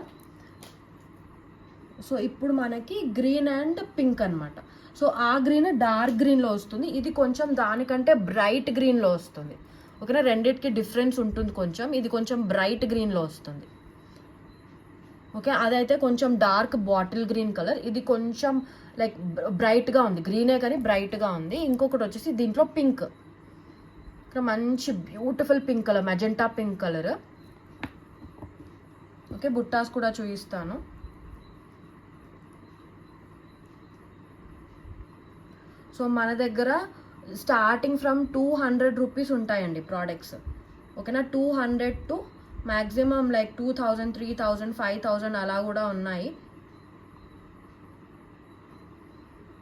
సో ఇప్పుడు మనకి గ్రీన్ అండ్ పింక్ అనమాట. సో ఆ గ్రీన్ డార్క్ గ్రీన్లో వస్తుంది, ఇది కొంచెం దానికంటే బ్రైట్ గ్రీన్లో వస్తుంది. ఓకేనా, రెండింటికి డిఫరెన్స్ ఉంటుంది కొంచెం. ఇది కొంచెం బ్రైట్ గ్రీన్లో వస్తుంది. ఓకే, అదైతే కొంచెం డార్క్ బాటిల్ గ్రీన్ కలర్. ఇది కొంచెం లైక్ బ్రైట్గా ఉంది, గ్రీనే కానీ బ్రైట్గా ఉంది. ఇంకొకటి వచ్చేసి దీంట్లో పింక్, ఇక్కడ మంచి beautiful pink colour, magenta pink colour. Okay, బుట్టాస్ కూడా చూపిస్తాను. సో మన దగ్గర స్టార్టింగ్ ఫ్రమ్ 200 రూపీస్ ఉంటాయండి ప్రోడక్ట్స్. ఓకేనా, 200 టు మ్యాక్సిమం లైక్ 2000, 3000, 5000 అలా కూడా ఉన్నాయి.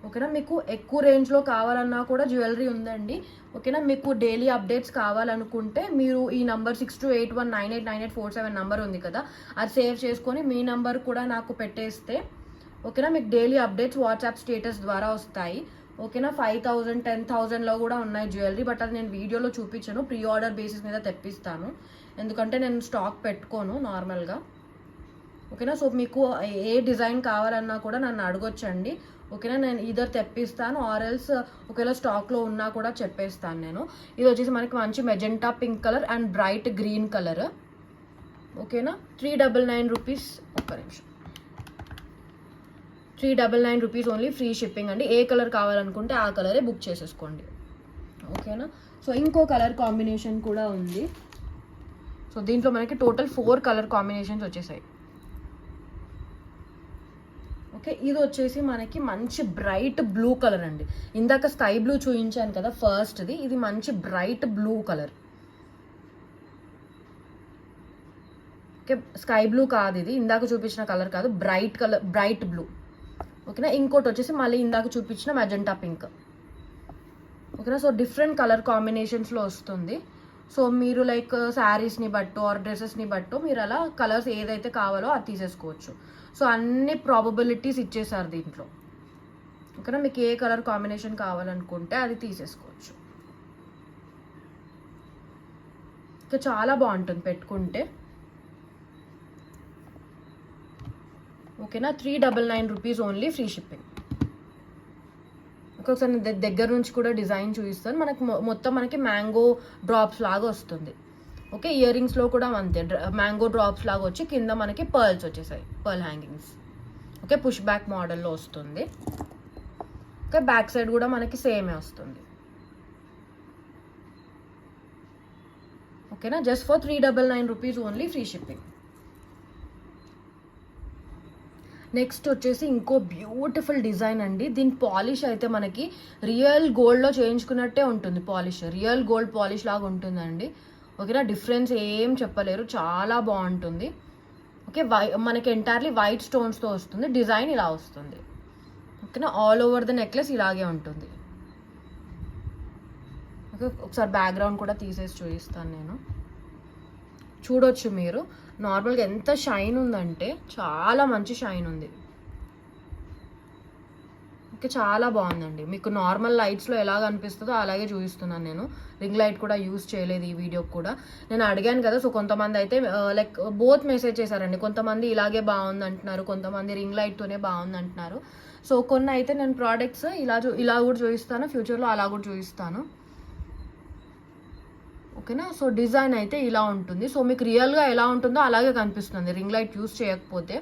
ఓకేనా, మీకు ఎక్కువ రేంజ్లో కావాలన్నా కూడా జ్యువెలరీ ఉందండి. ఓకేనా, మీకు డైలీ అప్డేట్స్ కావాలనుకుంటే మీరు ఈ నంబర్ 6281989847 నంబర్ ఉంది కదా, అది సేవ్ చేసుకొని మీ నంబర్ కూడా నాకు పెట్టేస్తే ఓకేనా మీకు డైలీ అప్డేట్స్ వాట్సాప్ స్టేటస్ ద్వారా వస్తాయి. ఓకేనా. 5,000 10,000లో కూడా ఉన్నాయి జ్యువెలరీ, బట్ అది నేను వీడియోలో చూపించాను. ప్రీ ఆర్డర్ బేసిస్ మీద తెప్పిస్తాను, ఎందుకంటే నేను స్టాక్ పెట్టుకోను నార్మల్గా. ఓకేనా. సో మీకు ఏ డిజైన్ కావాలన్నా కూడా నన్ను అడగొచ్చండి. ఓకేనా. నేను ఇదర్ తెప్పిస్తాను ఆర్ఎల్స్ ఒకవేళ స్టాక్లో ఉన్నా కూడా చెప్పేస్తాను నేను. ఇది వచ్చేసి మనకి మంచి magenta pink colour and bright green colour. ఓకేనా. 399 రూపీస్. ఒక్క నిమిషం. 399 రూపీస్ ఓన్లీ, ఫ్రీ షిప్పింగ్ అండి. ఏ కలర్ కావాలనుకుంటే ఆ కలరే బుక్ చేసేసుకోండి. ఓకేనా. సో ఇంకో కలర్ కాంబినేషన్ కూడా ఉంది. సో దీంట్లో మనకి టోటల్ 4 కలర్ కాంబినేషన్స్ వచ్చేసాయి. ఓకే. ఇది వచ్చేసి మనకి మంచి బ్రైట్ బ్లూ కలర్ అండి. ఇందాక స్కై బ్లూ చూపించాను కదా ఫస్ట్ది, ఇది మంచి bright blue colour. Okay. Sky blue కాదు ఇది, ఇందాక చూపించిన కలర్ కాదు, బ్రైట్ కలర్, బ్రైట్ బ్లూ. ఓకేనా. ఇంకోటి వచ్చేసి మళ్ళీ ఇందాక చూపించిన మెజెంటా పింక్. ఓకేనా. సో డిఫరెంట్ కలర్ కాంబినేషన్స్లో వస్తుంది. సో మీరు లైక్ శారీస్ని బట్టో ఆర్ డ్రెస్సెస్ని బట్టో మీరు అలా కలర్స్ ఏదైతే కావాలో అది తీసేసుకోవచ్చు. సో అన్ని ప్రాబబిలిటీస్ ఇచ్చేసారు దీంట్లో. ఓకేనా. మీకు ఏ కలర్ కాంబినేషన్ కావాలనుకుంటే అది తీసేసుకోవచ్చు. ఇంకా చాలా బాగుంటుంది పెట్టుకుంటే. ఓకేనా. 399 రూపీస్ ఓన్లీ, ఫ్రీ షిప్పింగ్. ఒకసారి నేను దగ్గర నుంచి కూడా డిజైన్ చూపిస్తాను. మనకు మొత్తం మనకి మ్యాంగో డ్రాప్స్ లాగా వస్తుంది. ఓకే. ఇయర్ రింగ్స్లో కూడా అంతే, మ్యాంగో డ్రాప్స్ లాగా వచ్చి కింద మనకి పర్ల్స్ వచ్చేసాయి, pearl hangings. Okay. Push back మోడల్లో వస్తుంది. ఓకే. బ్యాక్ సైడ్ కూడా మనకి సేమే వస్తుంది. ఓకేనా. Just for 399 rupees only, free shipping. Next వచ్చేసి ఇంకో బ్యూటిఫుల్ డిజైన్ అండి. దీని పాలిష్ అయితే మనకి రియల్ గోల్డ్లో చేయించుకున్నట్టే ఉంటుంది పాలిష్, రియల్ గోల్డ్ పాలిష్ లాగా ఉంటుందండి. ఓకేనా. డిఫరెన్స్ ఏం చెప్పలేరు, చాలా బాగుంటుంది. ఓకే. మనకి ఎంటైర్లీ వైట్ స్టోన్స్తో వస్తుంది. డిజైన్ ఇలా వస్తుంది. ఓకేనా. ఆల్ ఓవర్ ద నెక్లెస్ ఇలాగే ఉంటుంది. ఓకే. ఒకసారి బ్యాక్గ్రౌండ్ కూడా తీసేసి చూపిస్తాను నేను. చూడొచ్చు మీరు నార్మల్గా ఎంత షైన్ ఉందంటే చాలా మంచి షైన్ ఉంది. ఓకే. చాలా బాగుందండి. మీకు నార్మల్ లైట్స్లో ఎలాగ అనిపిస్తుందో అలాగే చూపిస్తున్నాను నేను. రింగ్ లైట్ కూడా యూజ్ చేయలేదు ఈ వీడియోకి కూడా. నేను అడిగాను కదా, సో కొంతమంది అయితే లైక్ బోత్ మెసేజ్ చేశారండి. కొంతమంది ఇలాగే బాగుంది అంటున్నారు, కొంతమంది రింగ్ లైట్తోనే బాగుంది అంటున్నారు. సో కొన్ని అయితే నేను ప్రోడక్ట్స్ ఇలా కూడా చూపిస్తాను, ఫ్యూచర్లో అలా కూడా చూపిస్తాను. ఓకేనా. సో డిజైన్ అయితే ఇలా ఉంటుంది. సో మీకు రియల్గా ఎలా ఉంటుందో అలాగే కనిపిస్తుంది రింగ్ లైట్ యూజ్ చేయకపోతే.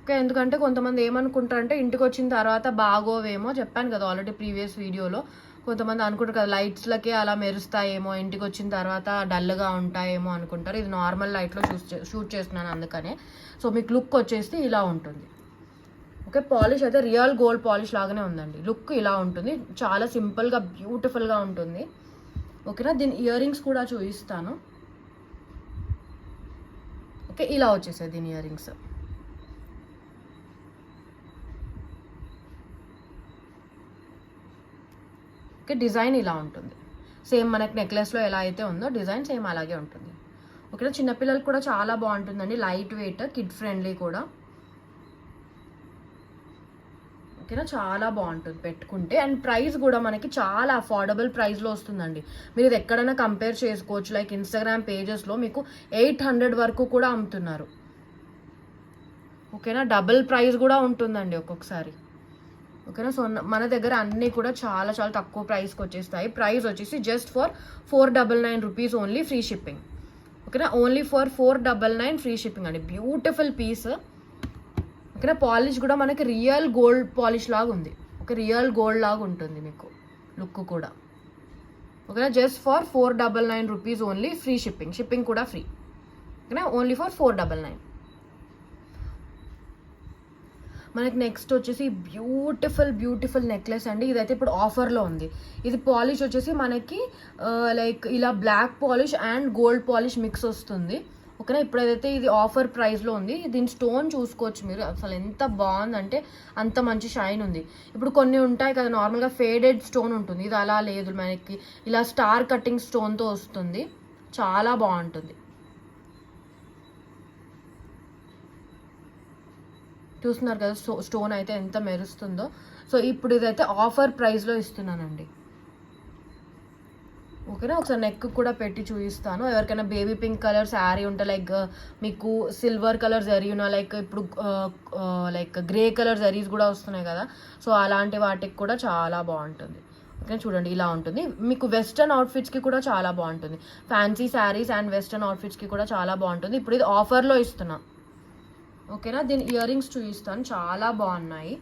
ఓకే. ఎందుకంటే కొంతమంది ఏమనుకుంటారంటే ఇంటికి వచ్చిన తర్వాత బాగోవేమో, చెప్పాను కదా ఆల్రెడీ ప్రీవియస్ వీడియోలో, కొంతమంది అనుకుంటారు కదా లైట్స్లకే అలా మెరుస్తాయేమో, ఇంటికి వచ్చిన తర్వాత డల్గా ఉంటాయేమో అనుకుంటారు. ఇది నార్మల్ లైట్లో షూట్ చేస్తున్నాను అందుకనే. సో మీకు లుక్ వచ్చేసి ఇలా ఉంటుంది. ఓకే. పాలిష్ అయితే రియల్ గోల్డ్ పాలిష్ లాగానే ఉందండి. లుక్ ఇలా ఉంటుంది, చాలా సింపుల్గా బ్యూటిఫుల్గా ఉంటుంది. ఓకేనా. దీని ఇయర్ రింగ్స్ కూడా చూపిస్తాను. ఓకే. ఇలా వచ్చేసాయి దీని ఇయర్ రింగ్స్. ఓకే. డిజైన్ ఇలా ఉంటుంది. సేమ్ మనకి నెక్లెస్లో ఎలా అయితే ఉందో డిజైన్ సేమ్ అలాగే ఉంటుంది. ఓకేనా. చిన్నపిల్లలకు కూడా చాలా బాగుంటుందండి, లైట్ వెయిట్, కిడ్ ఫ్రెండ్లీ కూడా. ఓకేనా. చాలా బాగుంటుంది పెట్టుకుంటే. అండ్ ప్రైస్ కూడా మనకి చాలా అఫోర్డబుల్ ప్రైస్లో వస్తుందండి. మీరు ఇది ఎక్కడైనా కంపేర్ చేసుకోవచ్చు. లైక్ ఇన్స్టాగ్రామ్ పేజెస్లో మీకు 800 వరకు కూడా అమ్ముతున్నారు. ఓకేనా. డబుల్ ప్రైస్ కూడా ఉంటుందండి ఒక్కొక్కసారి. ఓకేనా. సో మన దగ్గర అన్నీ కూడా చాలా చాలా తక్కువ ప్రైస్కి వచ్చేస్తాయి. ప్రైస్ వచ్చేసి just for 499 rupees only, free shipping. ఓకేనా. ఓన్లీ ఫర్ 499 ఫ్రీ షిప్పింగ్ అండి. Beautiful piece. ఓకేనా. పాలిష్ కూడా మనకి రియల్ గోల్డ్ పాలిష్ లాగా ఉంది. ఓకే. రియల్ గోల్డ్ లాగా ఉంటుంది మీకు లుక్ కూడా. ఓకేనా. Just for 499 rupees only, free shipping. Shipping కూడా ఫ్రీ. ఓకేనా. Only for 499. మనకి నెక్స్ట్ వచ్చేసి బ్యూటిఫుల్ నెక్లెస్ అండి. ఇదైతే ఇప్పుడు ఆఫర్లో ఉంది. ఇది పాలిష్ వచ్చేసి మనకి లైక్ ఇలా black polish and gold polish mix వస్తుంది. ఓకేనా. ఇప్పుడు ఏదైతే ఇది ఆఫర్ ప్రైస్లో ఉంది. దీని స్టోన్ చూసుకోవచ్చు మీరు, అసలు ఎంత బాగుందంటే అంత మంచి షైన్ ఉంది. ఇప్పుడు కొన్ని ఉంటాయి కదా నార్మల్గా ఫేడెడ్ స్టోన్ ఉంటుంది, ఇది అలా లేదు. మనకి ఇలా స్టార్ కటింగ్ స్టోన్తో వస్తుంది, చాలా బాగుంటుంది. చూస్తున్నారు కదా స్టోన్ అయితే ఎంత మెరుస్తుందో. సో ఇప్పుడు ఇదైతే ఆఫర్ ప్రైస్లో ఇస్తున్నానండి. ఓకేనా, ఒకసారి నెక్ కూడా పెట్టి చూపిస్తాను. ఎవరికైనా బేబీ పింక్ కలర్ శారీ ఉంటే లైక్ మీకు సిల్వర్ కలర్ జరీనా, లైక్ ఇప్పుడు లైక్ గ్రే కలర్ జరీస్ కూడా వస్తున్నాయి కదా, సో అలాంటి వాటికి కూడా చాలా బాగుంటుంది. ఓకే చూడండి ఇలా ఉంటుంది. మీకు వెస్టర్న్ అవుట్ఫిట్స్కి కూడా చాలా బాగుంటుంది. ఫ్యాన్సీ శారీస్ అండ్ వెస్టర్న్ అవుట్ఫిట్స్కి కూడా చాలా బాగుంటుంది. ఇప్పుడు ఇది ఆఫర్లో ఇస్తున్నా. ఓకేనా, దీని ఇయర్ రింగ్స్ చూపిస్తాను, చాలా బాగున్నాయి.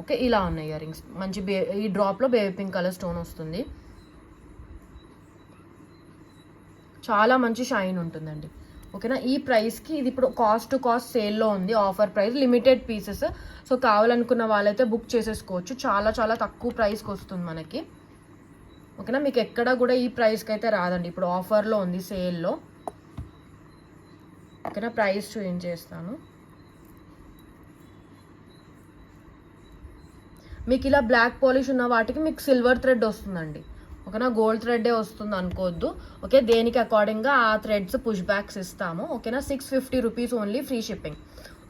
ఓకే ఇలా ఉన్నాయి ఇయర్ రింగ్స్. మంచి ఈ డ్రాప్లో బేబీ పింక్ కలర్ స్టోన్ వస్తుంది. చాలా మంచి షైన్ ఉంటుందండి. ఓకేనా, ఈ ప్రైస్కి ఇది ఇప్పుడు కాస్ట్ టు కాస్ట్ సేల్లో ఉంది. Offer price, limited pieces. So కావాలనుకున్న వాళ్ళైతే బుక్ చేసేసుకోవచ్చు. చాలా చాలా తక్కువ ప్రైస్కి వస్తుంది మనకి. ఓకేనా, మీకు ఎక్కడ కూడా ఈ ప్రైస్కి అయితే రాదండి. ఇప్పుడు ఆఫర్లో ఉంది, సేల్లో. ఓకేనా, ప్రైస్ చూపించేస్తాను. మీకు ఇలా బ్లాక్ పాలిష్ ఉన్న వాటికి మీకు సిల్వర్ థ్రెడ్ వస్తుందండి. ఓకేనా, గోల్డ్ థ్రెడ్డే వస్తుంది అనుకోవద్దు. ఓకే, దేనికి అకార్డింగ్గా ఆ థ్రెడ్స్ పుష్ బ్యాక్స్ ఇస్తాము. ఓకేనా, 650 రూపీస్ ఓన్లీ, ఫ్రీ షిప్పింగ్.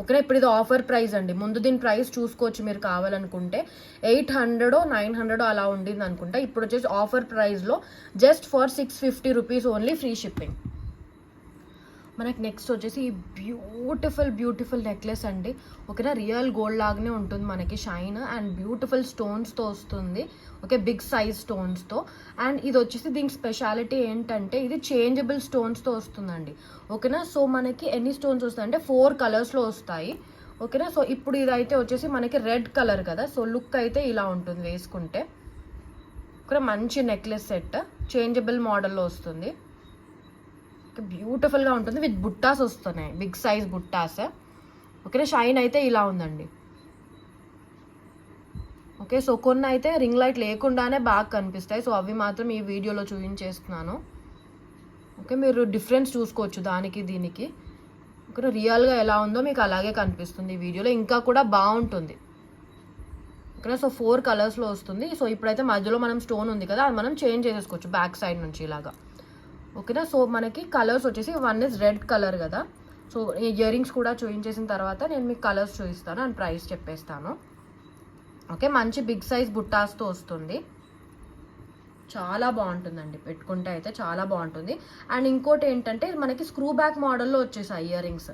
ఓకేనా, ఇప్పుడు ఇది ఆఫర్ ప్రైస్ అండి. ముందు దీని ప్రైస్ చూసుకోవచ్చు మీరు కావాలనుకుంటే. 800 900 అలా ఉండింది అనుకుంటా. ఇప్పుడు వచ్చేసి ఆఫర్ ప్రైస్లో just for 650 rupees only, free shipping. మనకి నెక్స్ట్ వచ్చేసి ఈ బ్యూటిఫుల్ నెక్లెస్ అండి. ఓకేనా, రియల్ గోల్డ్ లాగానే ఉంటుంది మనకి షైన్, అండ్ బ్యూటిఫుల్ స్టోన్స్తో వస్తుంది. ఓకే, బిగ్ సైజ్ స్టోన్స్తో. అండ్ ఇది వచ్చేసి దీనికి స్పెషాలిటీ ఏంటంటే ఇది చేంజబుల్ స్టోన్స్తో వస్తుందండి. ఓకేనా, సో మనకి ఎన్ని స్టోన్స్ వస్తాయంటే 4 కలర్స్లో వస్తాయి. ఓకేనా, సో ఇప్పుడు ఇదైతే వచ్చేసి మనకి రెడ్ కలర్ కదా, సో లుక్ అయితే ఇలా ఉంటుంది వేసుకుంటే. ఓకే, మంచి నెక్లెస్ సెట్ చేంజబుల్ మోడల్లో వస్తుంది. బ్యూటిఫుల్గా ఉంటుంది, విత్ బుట్టాస్ వస్తున్నాయి, బిగ్ సైజ్ బుట్టాస్. ఓకేనా, షైన్ అయితే ఇలా ఉందండి. ఓకే, సో కొన్ని అయితే రింగ్ లైట్ లేకుండానే బాగా కనిపిస్తాయి. సో అవి మాత్రం ఈ వీడియోలో చూపించేస్తున్నాను. ఓకే, మీరు డిఫరెన్స్ చూసుకోవచ్చు దానికి దీనికి. ఓకే, రియల్గా ఎలా ఉందో మీకు అలాగే కనిపిస్తుంది ఈ వీడియోలో, ఇంకా కూడా బాగుంటుంది. ఓకేనా, సో 4 కలర్స్లో వస్తుంది. సో ఇప్పుడైతే మధ్యలో మనం స్టోన్ ఉంది కదా, అది మనం చేంజ్ చేసేసుకోవచ్చు బ్యాక్ సైడ్ నుంచి ఇలాగా. ఓకేనా, సో మనకి కలర్స్ వచ్చేసి 1 ఇస్ రెడ్ కలర్ కదా. సో ఇయర్ రింగ్స్ కూడా చూపించేసిన తర్వాత నేను మీకు కలర్స్ చూపిస్తాను అండ్ ప్రైస్ చెప్పేస్తాను. ఓకే, మంచి బిగ్ సైజ్ బుట్టాస్తో వస్తుంది. చాలా బాగుంటుందండి, పెట్టుకుంటే అయితే చాలా బాగుంటుంది. అండ్ ఇంకోటి ఏంటంటే మనకి స్క్రూ బ్యాక్ మోడల్లో వచ్చేసాయి ఇయర్ రింగ్స్.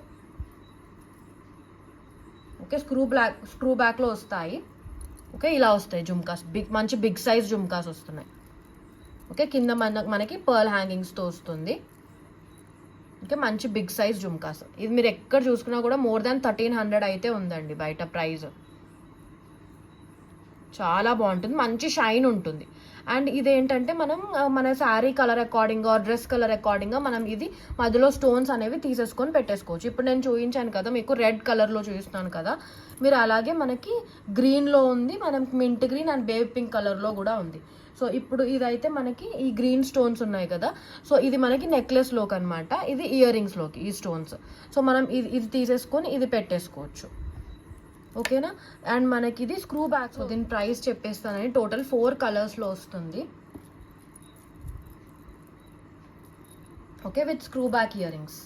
ఓకే, స్క్రూ బ్యాక్లో వస్తాయి. ఓకే, ఇలా వస్తాయి జుమ్కాస్, మంచి బిగ్ సైజ్ జుమ్కాస్ వస్తున్నాయి. ఓకే, కింద మనకి పర్ల్ హ్యాంగింగ్స్తో వస్తుంది. ఓకే, మంచి బిగ్ సైజ్ జుమ్కాస్. ఇది మీరు ఎక్కడ చూసుకున్నా కూడా మోర్ దాన్ 1300 అయితే ఉందండి బయట ప్రైస్. చాలా బాగుంటుంది, మంచి షైన్ ఉంటుంది. అండ్ ఇదేంటంటే మనం మన శారీ కలర్ అకార్డింగ్గా, డ్రెస్ కలర్ అకార్డింగ్గా మనం ఇది మధ్యలో స్టోన్స్ అనేవి తీసేసుకొని పెట్టేసుకోవచ్చు. ఇప్పుడు నేను చూపించాను కదా మీకు, రెడ్ కలర్లో చూపిస్తున్నాను కదా, మీరు అలాగే మనకి గ్రీన్లో ఉంది, మనం mint green and baby pink కలర్లో కూడా ఉంది. సో ఇప్పుడు ఇదైతే మనకి ఈ గ్రీన్ స్టోన్స్ ఉన్నాయి కదా, సో ఇది మనకి నెక్లెస్లోకి అనమాట, ఇది ఇయర్ రింగ్స్లోకి ఈ స్టోన్స్. సో మనం ఇది తీసేసుకొని ఇది పెట్టేసుకోవచ్చు. ఓకేనా, అండ్ మనకి ఇది స్క్రూ బ్యాక్. సో దీని ప్రైస్ చెప్పేస్తానని, టోటల్ 4 కలర్స్లో వస్తుంది. Okay, with screw back ear rings.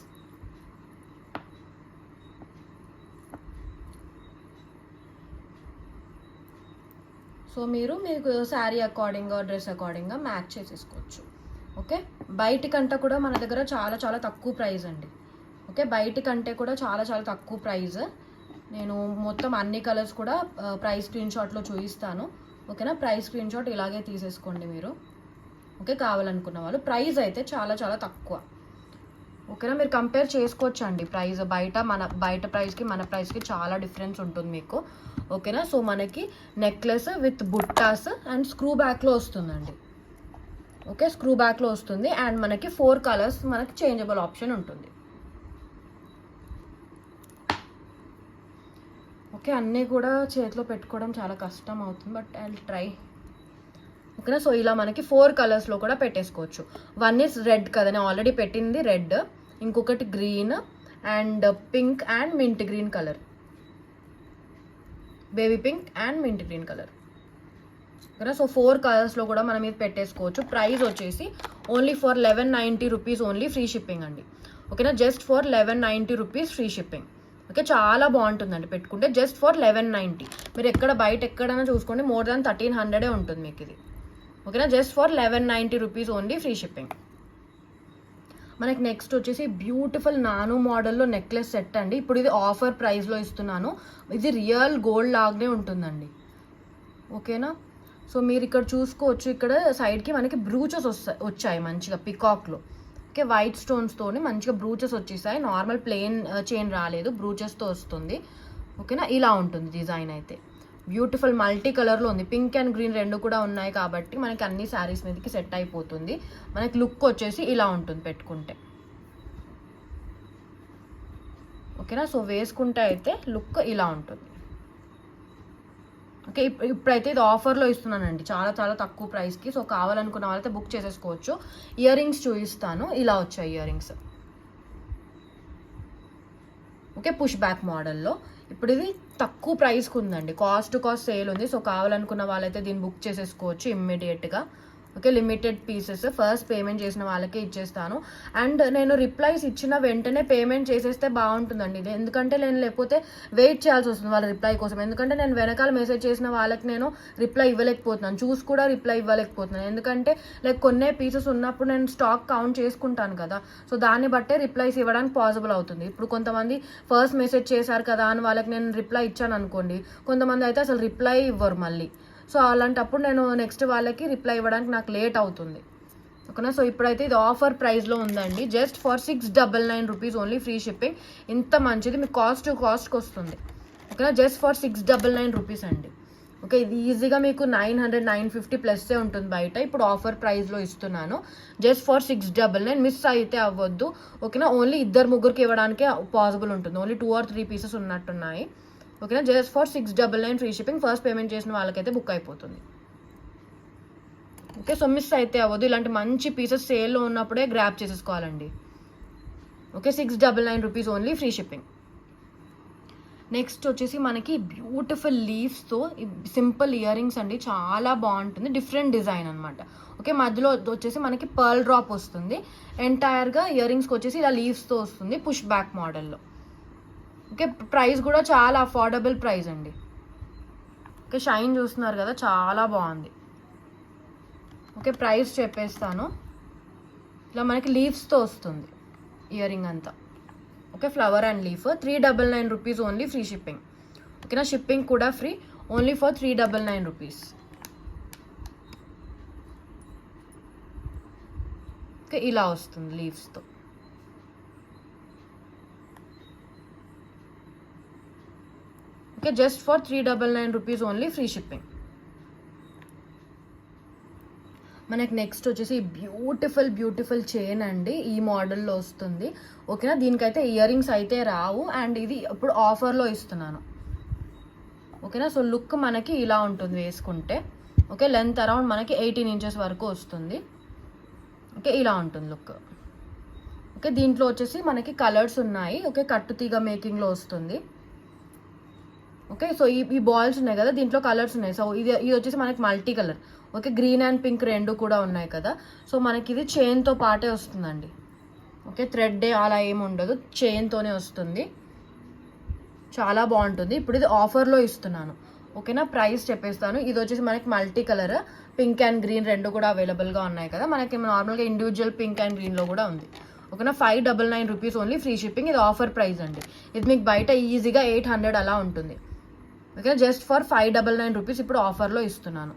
So మీకు శారీ అకార్డింగ్గా, డ్రెస్ అకార్డింగ్గా మ్యాచ్ చేసేసుకోవచ్చు. ఓకే, బయట కంటే కూడా మన దగ్గర చాలా చాలా తక్కువ ప్రైస్ అండి. ఓకే, బయట కంటే కూడా చాలా చాలా తక్కువ ప్రైస్. నేను మొత్తం అన్ని కలర్స్ కూడా ప్రైస్ స్క్రీన్ షాట్లో చూపిస్తాను. ఓకేనా, ప్రైస్ స్క్రీన్ షాట్ ఇలాగే తీసేసుకోండి మీరు. ఓకే, కావాలనుకున్న వాళ్ళు. ప్రైస్ అయితే చాలా చాలా తక్కువ. ఓకేనా, మీరు కంపేర్ చేసుకోవచ్చు అండి ప్రైస్. బయట ప్రైస్కి మన ప్రైస్కి చాలా డిఫరెన్స్ ఉంటుంది మీకు. ఓకేనా, సో మనకి నెక్లెస్ విత్ బుట్టాస్ అండ్ స్క్రూ బ్యాక్లో వస్తుందండి. ఓకే, స్క్రూ బ్యాక్లో వస్తుంది. అండ్ మనకి 4 కలర్స్ మనకి చేంజబుల్ ఆప్షన్ ఉంటుంది. ఓకే, అన్నీ కూడా చేతిలో పెట్టుకోవడం చాలా కష్టం అవుతుంది, బట్ ఐ విల్ ట్రై. ఓకేనా, సో ఇలా మనకి 4 కలర్స్లో కూడా పెట్టేసుకోవచ్చు. 1 ఇస్ రెడ్ కదా, నేను ఆల్రెడీ పెట్టింది రెడ్, ఇంకొకటి green and pink and mint green colour, baby pink and mint green colour. ఓకేనా, సో 4 కలర్స్లో కూడా మనం ఇది పెట్టేసుకోవచ్చు. ప్రైస్ వచ్చేసి only for 1190 rupees only, free shipping అండి. ఓకేనా, just for 1190 rupees free shipping. Okay, చాలా బాగుంటుందండి పెట్టుకుంటే. Just for 1190. మీరు బయట ఎక్కడైనా చూసుకోండి, మోర్ దాన్ 1300 ఉంటుంది మీకు ఇది. ఓకేనా, just for 1190 rupees only, free shipping. మనకి నెక్స్ట్ వచ్చేసి బ్యూటిఫుల్ నాను మోడల్లో నెక్లెస్ సెట్ అండి. ఇప్పుడు ఇది ఆఫర్ ప్రైస్లో ఇస్తున్నాను. ఇది రియల్ గోల్డ్ లాగానే ఉంటుందండి. ఓకేనా, సో మీరు ఇక్కడ చూసుకోవచ్చు, ఇక్కడ సైడ్కి మనకి బ్రూచెస్ వచ్చాయి మంచిగా పికాక్లో. ఓకే, వైట్ స్టోన్స్తోని మంచిగా బ్రూచెస్ వచ్చేసాయి. నార్మల్ ప్లెయిన్ చైన్ రాలేదు, బ్రూచెస్తో వస్తుంది. ఓకేనా, ఇలా ఉంటుంది డిజైన్ అయితే. బ్యూటిఫుల్ మల్టీ కలర్లో ఉంది, పింక్ అండ్ గ్రీన్ రెండు కూడా ఉన్నాయి కాబట్టి మనకి అన్ని శారీస్ మీదకి సెట్ అయిపోతుంది. మనకి లుక్ వచ్చేసి ఇలా ఉంటుంది పెట్టుకుంటే. ఓకేనా, సో వేసుకుంటే అయితే లుక్ ఇలా ఉంటుంది. ఓకే, ఇప్పుడైతే ఇది ఆఫర్లో ఇస్తున్నానండి, చాలా చాలా తక్కువ ప్రైస్కి. సో కావాలనుకున్న వాళ్ళైతే బుక్ చేసేసుకోవచ్చు. ఇయర్ రింగ్స్ చూపిస్తాను, ఇలా వచ్చాయి ear rings. Okay, push back మోడల్లో. ఇప్పుడు ఇది తక్కువ ప్రైస్కి ఉందండి, కాస్ట్ టు కాస్ట్ సేల్ ఉంది. సో కావాలనుకున్న వాళ్ళైతే దీన్ని బుక్ చేసేసుకోవచ్చు ఇమ్మీడియట్గా. Okay, limited pieces, first payment చేసిన వాళ్ళకే ఇచ్చేస్తాను. అండ్ నేను రిప్లైస్ ఇచ్చిన వెంటనే పేమెంట్ చేసేస్తే బాగుంటుందండి ఇది, ఎందుకంటే నేను లేకపోతే వెయిట్ చేయాల్సి వస్తుంది వాళ్ళ రిప్లై కోసం. ఎందుకంటే నేను వెనకాల మెసేజ్ చేసిన వాళ్ళకి నేను రిప్లై ఇవ్వలేకపోతున్నాను, చూసి కూడా రిప్లై ఇవ్వలేకపోతున్నాను. ఎందుకంటే కొన్నే పీసెస్ ఉన్నప్పుడు నేను స్టాక్ కౌంట్ చేసుకుంటాను కదా, సో దాన్ని బట్టే రిప్లైస్ ఇవ్వడానికి పాసిబుల్ అవుతుంది. ఇప్పుడు కొంతమంది ఫస్ట్ మెసేజ్ చేశారు కదా అని వాళ్ళకి నేను రిప్లై ఇచ్చాను అనుకోండి, కొంతమంది అయితే అసలు రిప్లై ఇవ్వరు మళ్ళీ. సో అలాంటప్పుడు నేను నెక్స్ట్ వాళ్ళకి రిప్లై ఇవ్వడానికి నాకు లేట్ అవుతుంది. ఓకేనా, సో ఇప్పుడైతే ఇది ఆఫర్ ప్రైస్లో ఉందండి, just for 699 rupees only, free shipping. ఇంత మంచిది మీకు కాస్ట్ టు కాస్ట్కి వస్తుంది. ఓకేనా, జస్ట్ ఫర్ 699 రూపీస్ అండి. ఓకే, ఇది ఈజీగా మీకు 900 950 ప్లస్సే ఉంటుంది బయట. ఇప్పుడు ఆఫర్ ప్రైస్లో ఇస్తున్నాను, జస్ట్ ఫర్ 699. మిస్ అయితే అవ్వద్దు. ఓకేనా, ఓన్లీ 2-3కి ఇవ్వడానికే పాసిబుల్ ఉంటుంది, ఓన్లీ 2 or 3 పీసెస్ ఉన్నట్టున్నాయి. ఓకేనా, just for 699 free shipping. First payment చేసిన వాళ్ళకైతే బుక్ అయిపోతుంది. ఓకే, సో మిస్ అయితే అవ్వదు, ఇలాంటి మంచి పీసెస్ సేల్లో ఉన్నప్పుడే గ్రాప్ చేసేసుకోవాలండి. Okay, 699 rupees only, free shipping. Next వచ్చేసి మనకి బ్యూటిఫుల్ లీవ్స్తో సింపుల్ ఇయర్ రింగ్స్ అండి, చాలా బాగుంటుంది, డిఫరెంట్ డిజైన్ అనమాట. ఓకే, మధ్యలో వచ్చేసి మనకి పర్ల్ డ్రాప్ వస్తుంది, ఎంటైర్గా ఇయర్ రింగ్స్కి వచ్చేసి ఇలా లీవ్స్తో వస్తుంది, పుష్ బ్యాక్ మోడల్లో. ఓకే, ప్రైస్ కూడా చాలా అఫోర్డబుల్ ప్రైస్ అండి. ఓకే, షైన్ చూస్తున్నారు కదా, చాలా బాగుంది. ఓకే, ప్రైస్ చెప్పేస్తాను. ఇలా మనకి లీవ్స్తో వస్తుంది ఇయర్ రింగ్ అంతా. Okay, flower and leaf, 399 rupees only, free shipping. ఓకేనా, షిప్పింగ్ కూడా free, only for 399 rupees. Okay, ఇలా వస్తుంది లీవ్స్తో. Okay, just for 399 rupees only, free shipping. మనకి నెక్స్ట్ వచ్చేసి బ్యూటిఫుల్ బ్యూటిఫుల్ చైన్ అండి, ఈ మోడల్లో వస్తుంది. ఓకేనా, దీనికైతే ఇయర్ రింగ్స్ అయితే రావు, అండ్ ఇది ఇప్పుడు ఆఫర్లో ఇస్తున్నాను. ఓకేనా, సో లుక్ మనకి ఇలా ఉంటుంది వేసుకుంటే. ఓకే, లెంత్ అరౌండ్ మనకి 18 ఇంచెస్ వరకు వస్తుంది. ఓకే, ఇలా ఉంటుంది లుక్. ఓకే, దీంట్లో వచ్చేసి మనకి కలర్స్ ఉన్నాయి. ఓకే, కట్టుతీగ మేకింగ్లో వస్తుంది. ఓకే, సో ఈ బాల్స్ ఉన్నాయి కదా, దీంట్లో కలర్స్ ఉన్నాయి. సో ఇది వచ్చేసి మనకి multi colour. Okay, green and pink రెండు కూడా ఉన్నాయి కదా, సో మనకి ఇది చైన్తో పాటే వస్తుందండి. ఓకే, థ్రెడ్ అలా ఏమి ఉండదు, చైన్తోనే వస్తుంది, చాలా బాగుంటుంది. ఇప్పుడు ఇది ఆఫర్లో ఇస్తున్నాను. ఓకేనా, ప్రైస్ చెప్పేస్తాను. ఇది వచ్చేసి మనకి multi colour, pink and green రెండు కూడా అవైలబుల్గా ఉన్నాయి కదా, మనకి నార్మల్గా ఇండివిజువల్ పింక్ అండ్ గ్రీన్లో కూడా ఉంది. ఓకేనా, 599 రూపీస్ ఓన్లీ, ఫ్రీ షిప్పింగ్. ఇది ఆఫర్ ప్రైస్ అండి, ఇది మీకు బయట ఈజీగా 800 అలా ఉంటుంది. ఓకే, జస్ట్ ఫర్ 599 రూపీస్ ఇప్పుడు ఆఫర్లో ఇస్తున్నాను.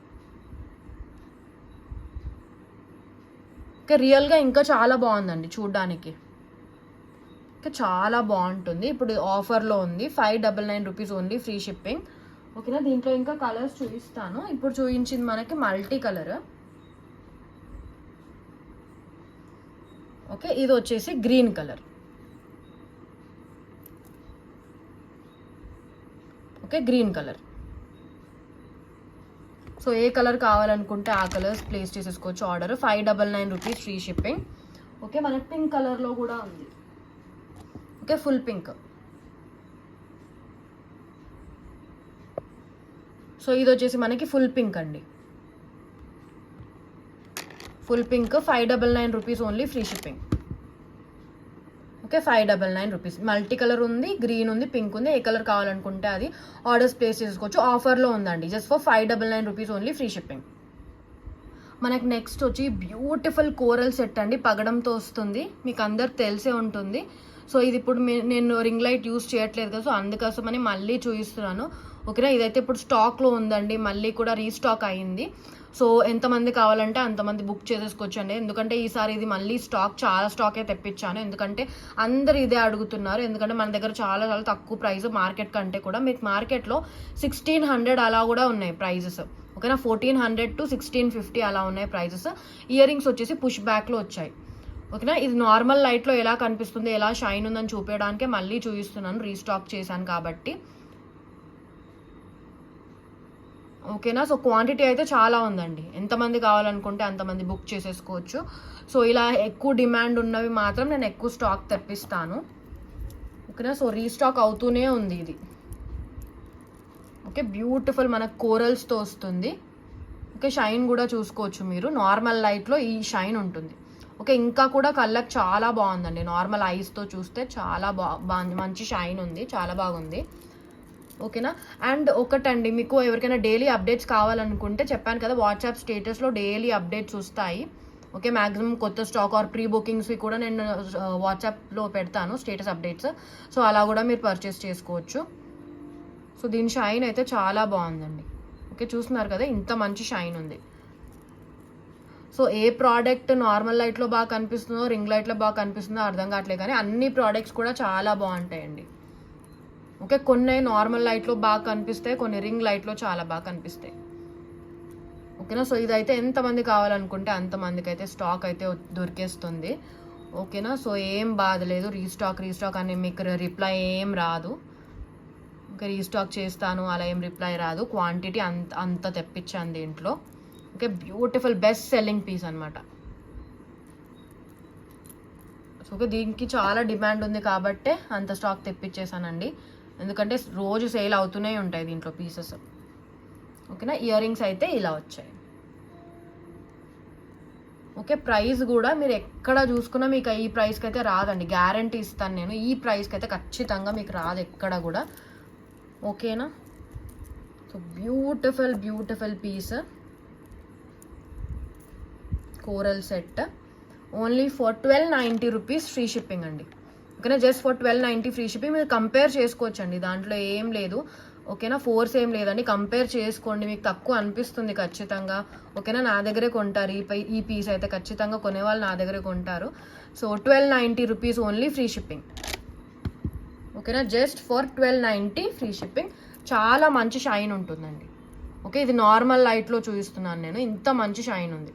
ఓకే, రియల్గా ఇంకా చాలా బాగుందండి చూడ్డానికి. ఓకే, చాలా బాగుంటుంది. ఇప్పుడు ఆఫర్లో ఉంది, 599 రూపీస్ ఓన్లీ, ఫ్రీ షిప్పింగ్. ఓకేనా, దీంట్లో ఇంకా కలర్స్ చూపిస్తాను. ఇప్పుడు చూపించింది మనకి మల్టీ కలర్. ఓకే, ఇది వచ్చేసి green colour. Okay, green colour. So ఏ కలర్ కావాలనుకుంటే ఆ కలర్స్ ప్లేస్ చేసేసుకోవచ్చు order. 599 rupees, free shipping. Okay, మనకి పింక్ కలర్లో కూడా ఉంది. Okay, full pink. సో ఇది వచ్చేసి మనకి ఫుల్ పింక్ అండి, full pink, 599 rupees only, free shipping. Okay 599 rupees. Multi colour ఉంది, గ్రీన్ ఉంది, పింక్ ఉంది. ఏ కలర్ కావాలనుకుంటే అది ఆర్డర్స్ ప్లేస్ చేసుకోవచ్చు. ఆఫర్లో ఉందండి, just for 599 rupees only, free shipping. మనకి నెక్స్ట్ వచ్చి బ్యూటిఫుల్ కోరల్ సెట్ అండి, పగడంతో వస్తుంది, మీకు అందరికి తెలిసే ఉంటుంది. సో ఇది ఇప్పుడు నేను రింగ్ లైట్ యూస్ చేయట్లేదు కదా, సో అందుకోసమని మళ్ళీ చూపిస్తున్నాను. ఓకేనా, ఇదైతే ఇప్పుడు స్టాక్లో ఉందండి, మళ్ళీ కూడా రీస్టాక్ అయ్యింది. సో ఎంతమంది కావాలంటే అంతమంది బుక్ చేసేసుకోవచ్చు అండి. ఎందుకంటే ఈసారి ఇది మళ్ళీ చాలా స్టాకే తెప్పించాను, ఎందుకంటే అందరు ఇదే అడుగుతున్నారు. ఎందుకంటే మన దగ్గర చాలా చాలా తక్కువ ప్రైస్ మార్కెట్ కంటే కూడా. మీకు మార్కెట్లో 1600 అలా కూడా ఉన్నాయి ప్రైజెస్. ఓకేనా, 1400 to 1650 అలా ఉన్నాయి ప్రైజెస్. ఇయర్ రింగ్స్ వచ్చేసి పుష్ బ్యాక్లో వచ్చాయి. ఓకేనా, ఇది నార్మల్ లైట్లో ఎలా కనిపిస్తుంది, ఎలా షైన్ ఉందని చూపించడానికే మళ్ళీ చూపిస్తున్నాను, రీస్టాక్ చేశాను కాబట్టి. ఓకేనా, సో క్వాంటిటీ అయితే చాలా ఉందండి, ఎంతమంది కావాలనుకుంటే అంతమంది బుక్ చేసేసుకోవచ్చు. సో ఇలా ఎక్కువ డిమాండ్ ఉన్నవి మాత్రం నేను ఎక్కువ స్టాక్ తెప్పిస్తాను. ఓకేనా, సో రీస్టాక్ అవుతూనే ఉంది ఇది. ఓకే, బ్యూటిఫుల్ మనకు కోరల్స్తో వస్తుంది. ఓకే, షైన్ కూడా చూసుకోవచ్చు మీరు, నార్మల్ లైట్లో ఈ షైన్ ఉంటుంది. ఓకే, ఇంకా కూడా కళ్ళకి చాలా బాగుందండి, నార్మల్ ఐస్తో చూస్తే చాలా మంచి షైన్ ఉంది, చాలా బాగుంది. ఓకేనా, అండ్ ఒకటండి, మీకు ఎవరికైనా డైలీ అప్డేట్స్ కావాలనుకుంటే చెప్పాను కదా, వాట్సాప్ స్టేటస్లో డైలీ అప్డేట్స్ వస్తాయి. ఓకే, మ్యాక్సిమం కొత్త స్టాక్ ఆర్ ప్రీ బుకింగ్స్వి కూడా నేను వాట్సాప్లో పెడతాను స్టేటస్ అప్డేట్స్. సో అలా కూడా మీరు పర్చేస్ చేసుకోవచ్చు. సో దీని షైన్ అయితే చాలా బాగుందండి. ఓకే, చూస్తున్నారు కదా ఇంత మంచి షైన్ ఉంది. సో ఏ ప్రోడక్ట్ నార్మల్ లైట్లో బాగా కనిపిస్తుందో, రింగ్ లైట్లో బాగా కనిపిస్తుందో అర్థం కావట్లేదు, కానీ అన్ని ప్రోడక్ట్స్ కూడా చాలా బాగుంటాయండి. ఓకే, కొన్ని నార్మల్ లైట్లో బాగా కనిపిస్తాయి, కొన్ని రింగ్ లైట్లో చాలా బాగా కనిపిస్తాయి. ఓకేనా, సో ఇదైతే ఎంతమంది కావాలనుకుంటే అంతమందికి అయితే స్టాక్ అయితే దొరికేస్తుంది. ఓకేనా, సో ఏం బాధ లేదు, రీస్టాక్ అని మీకు రిప్లై ఏం రాదు. ఓకే, రీస్టాక్ చేస్తాను అలా ఏం రిప్లై రాదు, క్వాంటిటీ అంత తెప్పించాను దీంట్లో. Okay, beautiful best selling piece అనమాట. సో ఓకే, దీనికి చాలా డిమాండ్ ఉంది కాబట్టే అంత స్టాక్ తెప్పించేసానండి, ఎందుకంటే రోజు సేల్ అవుతూనే ఉంటాయి దీంట్లో పీసెస్. ఓకేనా, ఇయర్ రింగ్స్ అయితే ఇలా వచ్చాయి. ఓకే, ప్రైస్ కూడా మీరు ఎక్కడ చూసుకున్నా మీకు ఈ ప్రైస్కి అయితే రాదండి, గ్యారంటీ ఇస్తాను నేను, ఈ ప్రైస్కి అయితే ఖచ్చితంగా మీకు రాదు ఎక్కడ కూడా. ఓకేనా, so beautiful piece coral set only for 1290 rupees, free shipping అండి. ఓకేనా, జస్ట్ ఫర్ 1290 ఫ్రీ షిప్పింగ్. మీరు కంపేర్ చేసుకోవచ్చు అండి, దాంట్లో ఏం లేదు. ఓకేనా, ఫోర్స్ ఏం లేదండి, కంపేర్ చేసుకోండి, మీకు తక్కువ అనిపిస్తుంది ఖచ్చితంగా. ఓకేనా, నా దగ్గరే కొంటారు ఈ పీస్ అయితే, ఖచ్చితంగా కొనేవాళ్ళు నా దగ్గరే కొంటారు. So 1290 rupees only, free shipping. ఓకేనా, జస్ట్ ఫర్ 1290 ఫ్రీ షిప్పింగ్. చాలా మంచి షైన్ ఉంటుందండి. ఓకే, ఇది నార్మల్ లైట్లో చూపిస్తున్నాను నేను, ఇంత మంచి షైన్ ఉంది.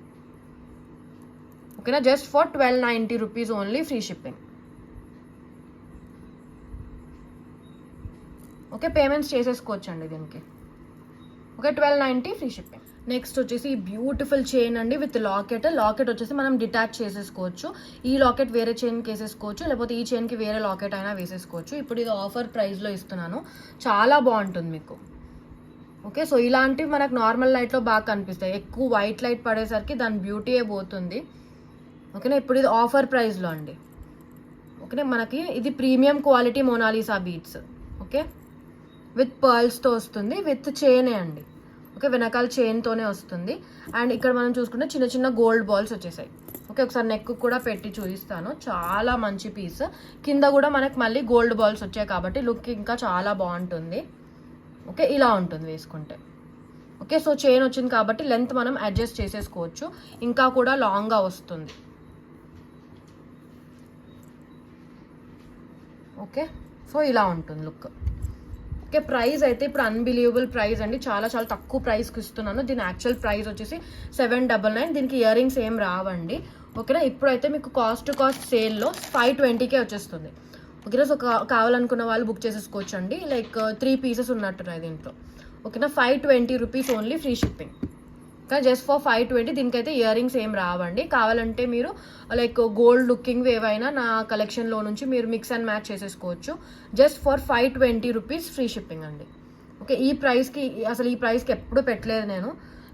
ఓకేనా, just for 1290 rupees only, free shipping. Okay, payments చేసేసుకోవచ్చు అండి దీనికి. Okay, 1290 free shipping. నెక్స్ట్ వచ్చేసి ఈ బ్యూటిఫుల్ చైన్ అండి విత్ లాకెట్ వచ్చేసి మనం డిటాచ్ చేసేసుకోవచ్చు. ఈ లాకెట్ వేరే చైన్కి వేసేసుకోవచ్చు, లేకపోతే ఈ చైన్కి వేరే లాకెట్ అయినా వేసేసుకోవచ్చు. ఇప్పుడు ఇది ఆఫర్ ప్రైస్లో ఇస్తున్నాను, చాలా బాగుంటుంది మీకు. ఓకే, సో ఇలాంటివి మనకు నార్మల్ లైట్లో బాగా కనిపిస్తాయి, ఎక్కువ వైట్ లైట్ పడేసరికి దాని బ్యూటీయే పోతుంది. ఓకేనా, ఇప్పుడు ఇది ఆఫర్ ప్రైస్లో అండి. ఓకేనా, మనకి ఇది premium quality Monalisa beads. Okay, with పర్ల్స్తో వస్తుంది, విత్ చైనే అండి. ఓకే, వెనకాల చైన్తోనే వస్తుంది. అండ్ ఇక్కడ మనం చూసుకుంటే చిన్న చిన్న గోల్డ్ బాల్స్ వచ్చేసాయి. ఓకే, ఒకసారి నెక్ కూడా పెట్టి చూపిస్తాను, చాలా మంచి పీస్. కింద కూడా మనకు మళ్ళీ గోల్డ్ బాల్స్ వచ్చాయి కాబట్టి లుక్ ఇంకా చాలా బాగుంటుంది. ఓకే, ఇలా ఉంటుంది వేసుకుంటే. ఓకే, సో చైన్ వచ్చింది కాబట్టి లెంత్ మనం అడ్జస్ట్ చేసేసుకోవచ్చు, ఇంకా కూడా లాంగ్గా వస్తుంది. ఓకే, సో ఇలా ఉంటుంది లుక్. ఓకే, ప్రైస్ అయితే ఇప్పుడు అన్బిలీవబుల్ ప్రైస్ అండి, చాలా చాలా తక్కువ ప్రైస్కి ఇస్తున్నాను. దీని యాక్చువల్ ప్రైస్ వచ్చేసి 799. దీనికి ఇయర్ రింగ్స్ ఏం రావండి. ఓకేనా, ఇప్పుడైతే మీకు కాస్ట్ సేల్లో 520కే వచ్చేస్తుంది. ఓకేనా, సో కావాలనుకున్న వాళ్ళు బుక్ చేసేసుకోవచ్చు అండి. లైక్ 3 పీసెస్ ఉన్నట్టున్నాయి దీంట్లో. ఓకేనా, 520 రూపీస్ ఓన్లీ, ఫ్రీ షిప్పింగ్. కానీ జస్ట్ ఫర్ 520. దీనికైతే ఇయర్ రింగ్స్ ఏం రావండి. కావాలంటే మీరు లైక్ గోల్డ్ లుకింగ్ ఏవైనా నా కలెక్షన్లో నుంచి మీరు మిక్స్ అండ్ మ్యాచ్ చేసేసుకోవచ్చు. Just for 520 rupees, free shipping అండి. ఓకే, ఈ ప్రైస్కి అసలు ఈ ప్రైస్కి ఎప్పుడు పెట్టలేదు నేను,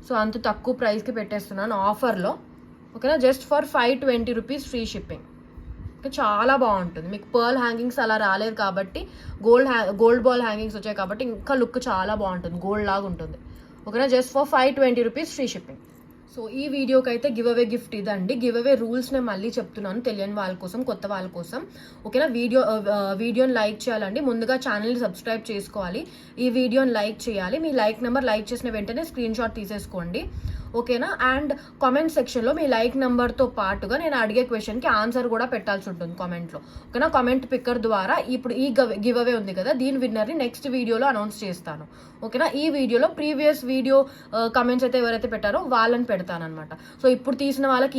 సో అంత తక్కువ ప్రైస్కి పెట్టేస్తున్నాను ఆఫర్లో. ఓకేనా, just for 520 rupees, free shipping. చాలా బాగుంటుంది. మీకు పర్ల్ హ్యాంగింగ్స్ అలా రాలేదు కాబట్టి గోల్డ్ బాల్ హ్యాంగింగ్స్ వచ్చాయి కాబట్టి ఇంకా లుక్ చాలా బాగుంటుంది, గోల్డ్ లాగా ఉంటుంది. ఓకేనా, just for 520 rupees free shipping. So ఈ వీడియోకి అయితే గివ్ అవే గిఫ్ట్ ఇదండి. గివ్ అవే రూల్స్ నేను మళ్ళీ చెప్తున్నాను తెలియని వాళ్ళ కోసం, కొత్త వాళ్ళ కోసం. ఓకేనా, వీడియోని లైక్ చేయాలండి. ముందుగా ఛానల్ని సబ్స్క్రైబ్ చేసుకోవాలి. ఈ వీడియోని లైక్ చేయాలి. మీ లైక్ చేసిన వెంటనే స్క్రీన్ షాట్ తీసేసుకోండి. ఓకేనా, అండ్ కామెంట్ సెక్షన్లో మీ లైక్ నెంబర్తో పాటుగా నేను అడిగే క్వశ్చన్కి ఆన్సర్ కూడా పెట్టాల్సి ఉంటుంది కామెంట్లో. ఓకేనా, కామెంట్ పిక్కర్ ద్వారా ఇప్పుడు ఈ గివ్ అవే ఉంది కదా, దీని విన్నర్ని నెక్స్ట్ వీడియోలో అనౌన్స్ చేస్తాను. ఓకేనా, ఈ వీడియోలో ప్రీవియస్ వీడియో కమెంట్స్ అయితే ఎవరైతే పెట్టారో వాళ్ళని పెడతాను అనమాట. సో ఇప్పుడు తీసిన వాళ్ళకి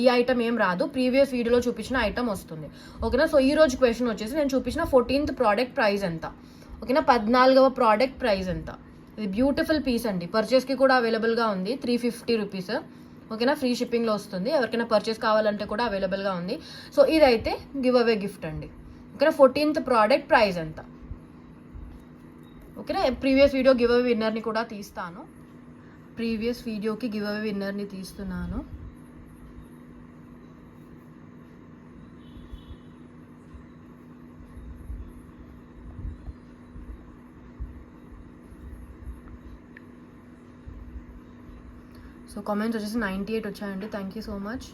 ఈ ఐటమ్ ఏం రాదు, ప్రీవియస్ వీడియోలో చూపించిన ఐటమ్ వస్తుంది. ఓకేనా, సో ఈ రోజు క్వశ్చన్ వచ్చేసి నేను చూపించిన 14th ప్రోడక్ట్ ప్రైస్ ఎంత. ఓకేనా, 14వ ప్రోడక్ట్ ప్రైస్ ఎంత. ఇది బ్యూటిఫుల్ పీస్ అండి, పర్చేస్కి కూడా అవైలబుల్గా ఉంది. 350 రూపీస్. ఓకేనా, ఫ్రీ షిప్పింగ్లో వస్తుంది. ఎవరికైనా పర్చేస్ కావాలంటే కూడా అవైలబుల్గా ఉంది. సో ఇదైతే గివ్ అవే గిఫ్ట్ అండి. ఓకేనా, 14th ప్రోడక్ట్ ప్రైస్ ఎంత. ఓకేనా, ప్రీవియస్ వీడియో గివ్ అవే విన్నర్ని కూడా తీస్తాను. ప్రీవియస్ వీడియోకి గివ్ అవే విన్నర్ని తీస్తున్నాను. సో కామెంట్స్ వచ్చేసి 98 వచ్చాయండి. Thank you so much.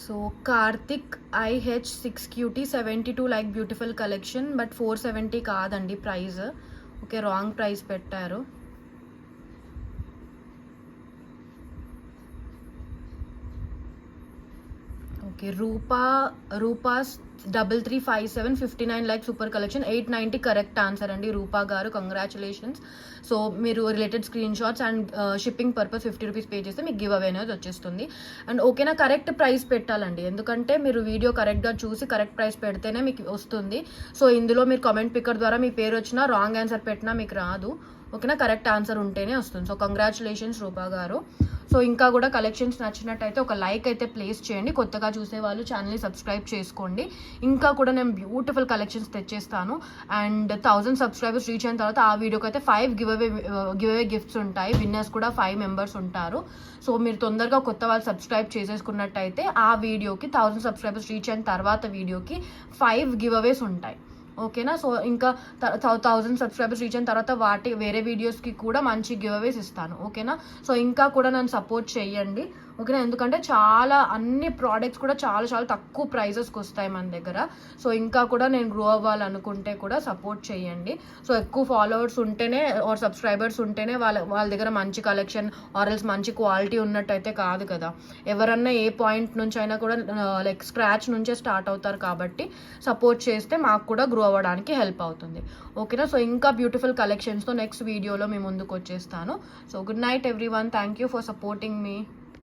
So Karthik IH6QT 72 like beautiful collection, but 470 కాదండి ప్రైస్. ఓకే, రాంగ్ ప్రైస్ పెట్టారు. Okay, Rupa's 3357 59 like super collection 890 correct answer అండి రూపా గారు, కంగ్రాచులేషన్స్. సో మీరు related screen shots and shipping purpose 50 rupees pay చేస్తే మీకు give away అనేది వచ్చేస్తుంది. And ఓకేనా, కరెక్ట్ ప్రైస్ పెట్టాలండి, ఎందుకంటే మీరు వీడియో కరెక్ట్గా చూసి కరెక్ట్ ప్రైస్ పెడితేనే మీకు వస్తుంది. సో ఇందులో మీరు కామెంట్ పిక్కర్ ద్వారా మీ పేరు వచ్చినా రాంగ్ ఆన్సర్ పెట్టినా మీకు రాదు. ఓకేనా, కరెక్ట్ ఆన్సర్ ఉంటేనే వస్తుంది. సో కంగ్రాచులేషన్స్ రూపా గారు. సో ఇంకా కూడా కలెక్షన్స్ నచ్చినట్టయితే ఒక లైక్ అయితే ప్లేస్ చేయండి. కొత్తగా చూసే వాళ్ళు ఛానల్ని సబ్స్క్రైబ్ చేసుకోండి. ఇంకా కూడా నేను బ్యూటిఫుల్ కలెక్షన్స్ తెచ్చేస్తాను. అండ్ 1000 సబ్స్క్రైబర్స్ రీచ్ అయిన తర్వాత ఆ వీడియోకి అయితే 5 గివ్ అవే గిఫ్ట్స్ ఉంటాయి. విన్నర్స్ కూడా 5 మెంబర్స్ ఉంటారు. సో మీరు తొందరగా కొత్త వాళ్ళు సబ్స్క్రైబ్ చేసేసుకున్నట్టయితే ఆ వీడియోకి 1000 సబ్స్క్రైబర్స్ రీచ్ అయిన తర్వాత వీడియోకి 5 గివ్ అవేస్ ఉంటాయి. ఓకేనా, సో ఇంకా 1000 సబ్స్క్రైబర్స్ రీచ్ అయిన తర్వాత వేరే వీడియోస్కి కూడా మంచి గివ్ అవేస్ ఇస్తాను. ఓకేనా, సో ఇంకా కూడా నన్ను సపోర్ట్ చేయండి. ఓకేనా, ఎందుకంటే అన్ని ప్రోడక్ట్స్ కూడా చాలా తక్కువ ప్రైజెస్కి వస్తాయి మన దగ్గర. సో ఇంకా కూడా నేను గ్రో అవ్వాలనుకుంటే కూడా సపోర్ట్ చేయండి. సో ఎక్కువ ఫాలోవర్స్ ఉంటేనే ఆర్ సబ్స్క్రైబర్స్ ఉంటేనే వాళ్ళ దగ్గర మంచి కలెక్షన్ ఆర్ఎల్స్ మంచి క్వాలిటీ ఉన్నట్టయితే కాదు కదా. ఎవరన్నా ఏ పాయింట్ నుంచి అయినా కూడా లైక్ స్క్రాచ్ నుంచే స్టార్ట్ అవుతారు కాబట్టి సపోర్ట్ చేస్తే మాకు కూడా గ్రో అవ్వడానికి హెల్ప్ అవుతుంది. ఓకేనా, సో ఇంకా బ్యూటిఫుల్ కలెక్షన్స్తో నెక్స్ట్ వీడియోలో మీ ముందుకు వచ్చేస్తాను. So good night everyone, thank you for supporting me.